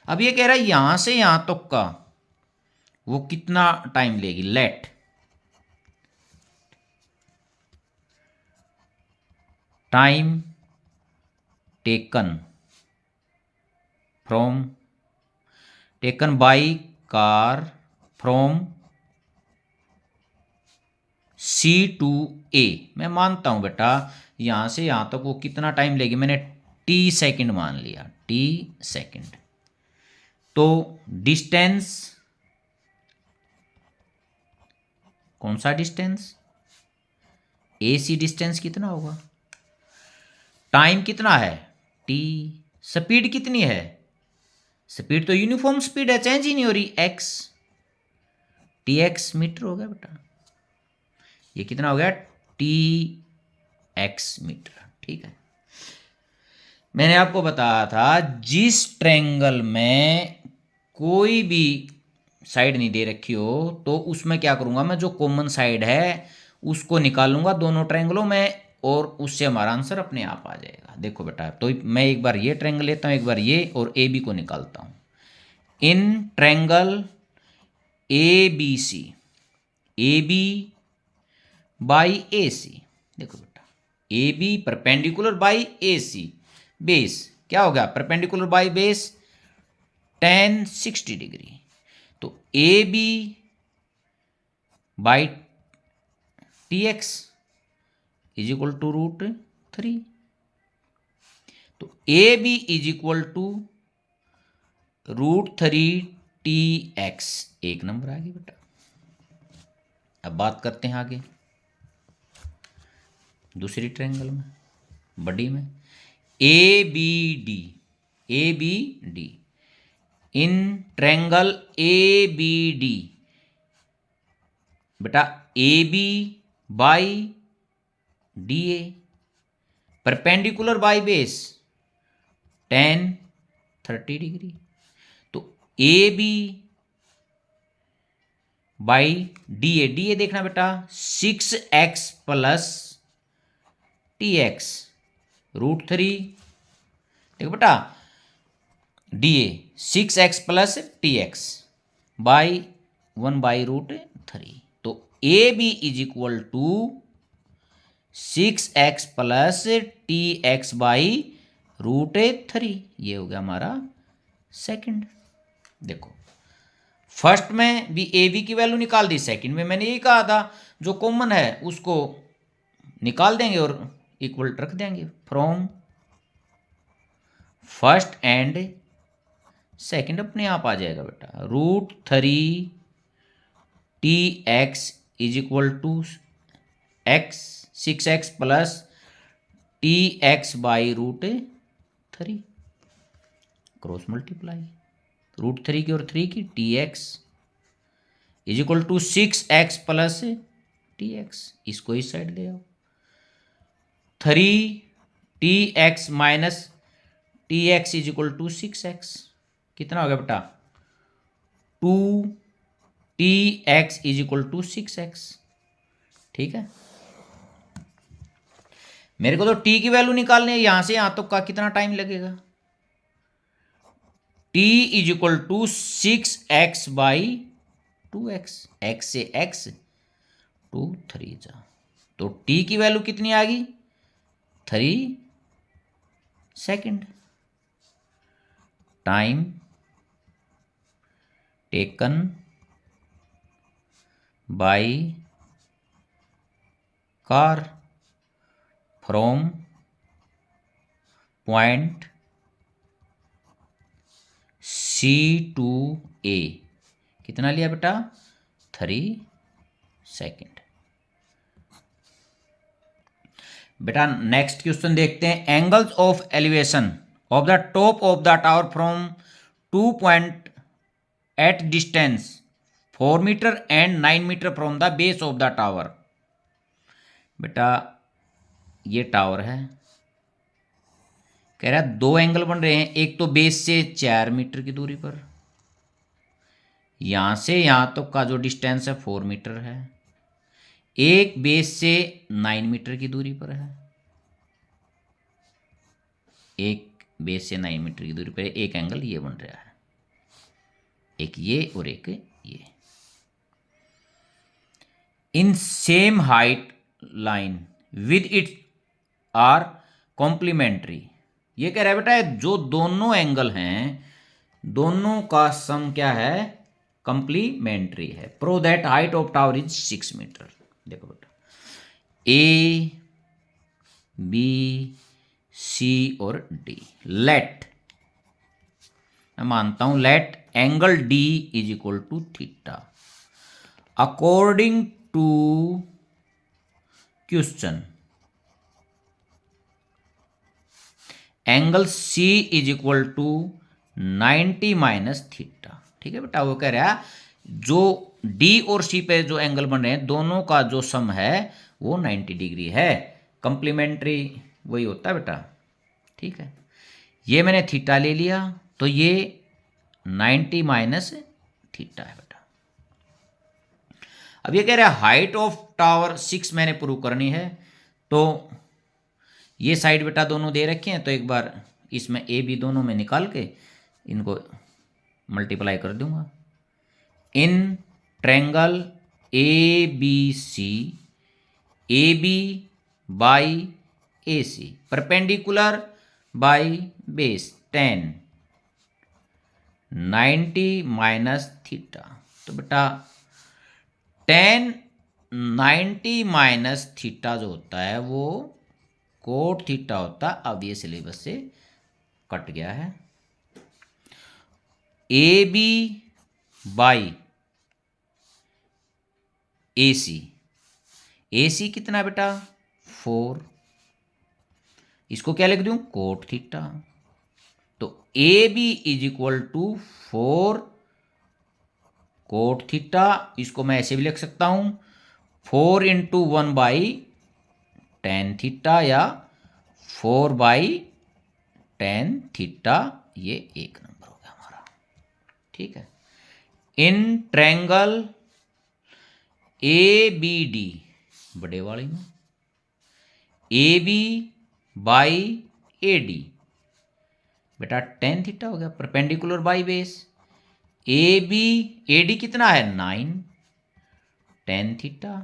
[SPEAKER 1] अब ये कह रहा है यहां से यहां तक का वो कितना टाइम लेगी, let time taken from, taken by car from C to A. मैं मानता हूं बेटा यहां से यहां तक वो कितना टाइम लेगी, मैंने टी सेकंड मान लिया, टी सेकंड। तो डिस्टेंस, कौन सा डिस्टेंस, ए सी डिस्टेंस कितना होगा, टाइम कितना है टी, स्पीड कितनी है, स्पीड तो यूनिफॉर्म स्पीड है, चेंज ही नहीं हो रही, एक्स, टी एक्स मीटर हो गया बेटा। ये कितना हो गया, टी एक्स मीटर। ठीक है, मैंने आपको बताया था जिस ट्रायंगल में कोई भी साइड नहीं दे रखी हो तो उसमें क्या करूंगा मैं, जो कॉमन साइड है उसको निकालूंगा दोनों ट्रायंगलों में, और उससे हमारा आंसर अपने आप आ जाएगा। देखो बेटा, तो मैं एक बार ये ट्रायंगल लेता हूं, एक बार ये, और ए बी को निकालता हूं। In triangle A B C, A B by A C, देखो बेटा A B perpendicular by A C, base क्या हो गया, perpendicular by base tan 60 degree. तो A B by T x is equal to √3। तो A B is equal to √3 T X, एक number आ गया बेटा। अब बात करते हैं आगे दूसरी ट्रायंगल में, बड़ी में, A B D, A B D, in triangle A B D बेटा A B by D A perpendicular by base tan 30 degree. तो A B by D A देखना बेटा 6x प्लस टी एक्स √3, देखो बेटा D A 6x plus T x by 1/√3। तो A B is equal to 6x plus T x by √3। ये हो गया हमारा सेकंड। देखो फर्स्ट में भी ए बी की वैल्यू निकाल दी, सेकंड में मैंने यही कहा था जो कॉमन है उसको निकाल देंगे और इक्वल रख देंगे। फ्रॉम फर्स्ट एंड सेकंड अपने आप आ जाएगा बेटा। √3 T x is equal to x 6x plus T x by √3 cross multiply √3 की और 3 की t x is equal to 6x plus T x. इसको इस साइड ले आओ। 3 tx minus t x is equal to 6x। कितना हो गया बेटा? 2tx is equal to 6x। ठीक है, मेरे को तो t की वैल्यू निकालनी है, यहां से यहां तक का कितना टाइम लगेगा? t is equal to 6x by 2x, x से x 2 3 जा, तो t की वैल्यू कितनी आ गई? 3 second. Time taken by car from point C to A कितना लिया बेटा? 3 सेकंड। बेटा नेक्स्ट क्वेश्चन देखते हैं। Angles of elevation of the top of the tower from 2 point at distance 4 metre and 9 metre from the base of the tower. बेटा ये tower है, कह रहा है 2 एंगल बन रहे हैं। एक तो बेस से 4 मीटर की दूरी पर, यहां से यहां तक का जो डिस्टेंस है 4 मीटर है। एक बेस से 9 मीटर की दूरी पर है, एक बेस से 9 मीटर की दूरी पर एक एंगल ये बन रहा है, एक ये और एक ये। In same height line with it are complementary. ये कह रहा है बेटा जो दोनों एंगल हैं दोनों का सम क्या है? कॉम्प्लीमेंट्री है। Prove that height of tower is 6 metre. देखो बेटा ए बी सी और डी। लेट, मैं मानता हूं let angle D is equal to theta according to question angle C is equal to 90 minus theta. ठीक है बेटा, वो कह रहा है जो डी और सी पे जो एंगल बन रहे हैं दोनों का जो सम है वो 90 डिग्री है। कंप्लीमेंट्री वही होता है बेटा। ठीक है, ये मैंने थीटा ले लिया तो ये 90 माइनस थीटा है बेटा। अब ये कह रहा है हाइट ऑफ टावर 6 मैंने प्रूव करनी है, तो ये साइड बेटा दोनों दे रखे हैं, तो एक बार इसमें ए बी दोनों में निकाल के इनको मल्टीप्लाई कर दूंगा। In triangle A B C, A B by A C perpendicular by base 10 90 minus theta. तो बेटा 10 90 माइनस थीटा जो होता है वो कोट थीटा होता है। अब ये सिलेबस से कट गया है। A B by A C, A सी कितना बेटा? 4, इसको क्या लिख दूं? Cot theta. तो A B is equal to 4 cot theta. इसको मैं ऐसे भी लिख सकता हूं 4 इंटू 1 बाई टेन थीटा या 4 बाई टेन थीटा। ये एक नंबर हो गया हमारा। ठीक है, इन ट्रायंगल ए बी डी बड़े वाली में A B by A D बेटा टेन थीटा हो गया perpendicular by base. A B A D कितना है? 9, टेन थीटा।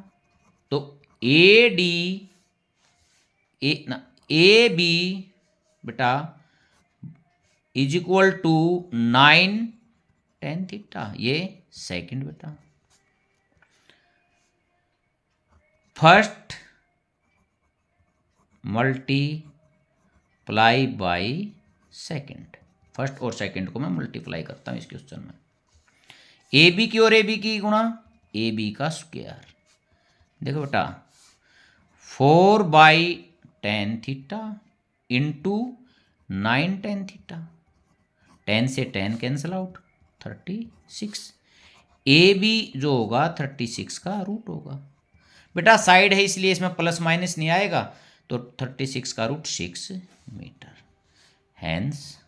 [SPEAKER 1] तो ए डी ए बी बेटा is equal to 9 tan theta, ये सेकंड बेटा। First multiply by second, first और सेकंड को मैं मल्टीप्लाई करता हूँ इस क्वेश्चन में। ए बी की और ए बी की गुणा ए बी का स्क्वायर। देखो बेटा 4/10 थीटा इंटू 9 टेन थीटा, 10 से 10 कैंसिल आउट 36। ए बी जो होगा 36 का रूट होगा। बेटा साइड है इसलिए इसमें प्लस माइनस नहीं आएगा, तो 36 का रूट 6 मीटर। हैंस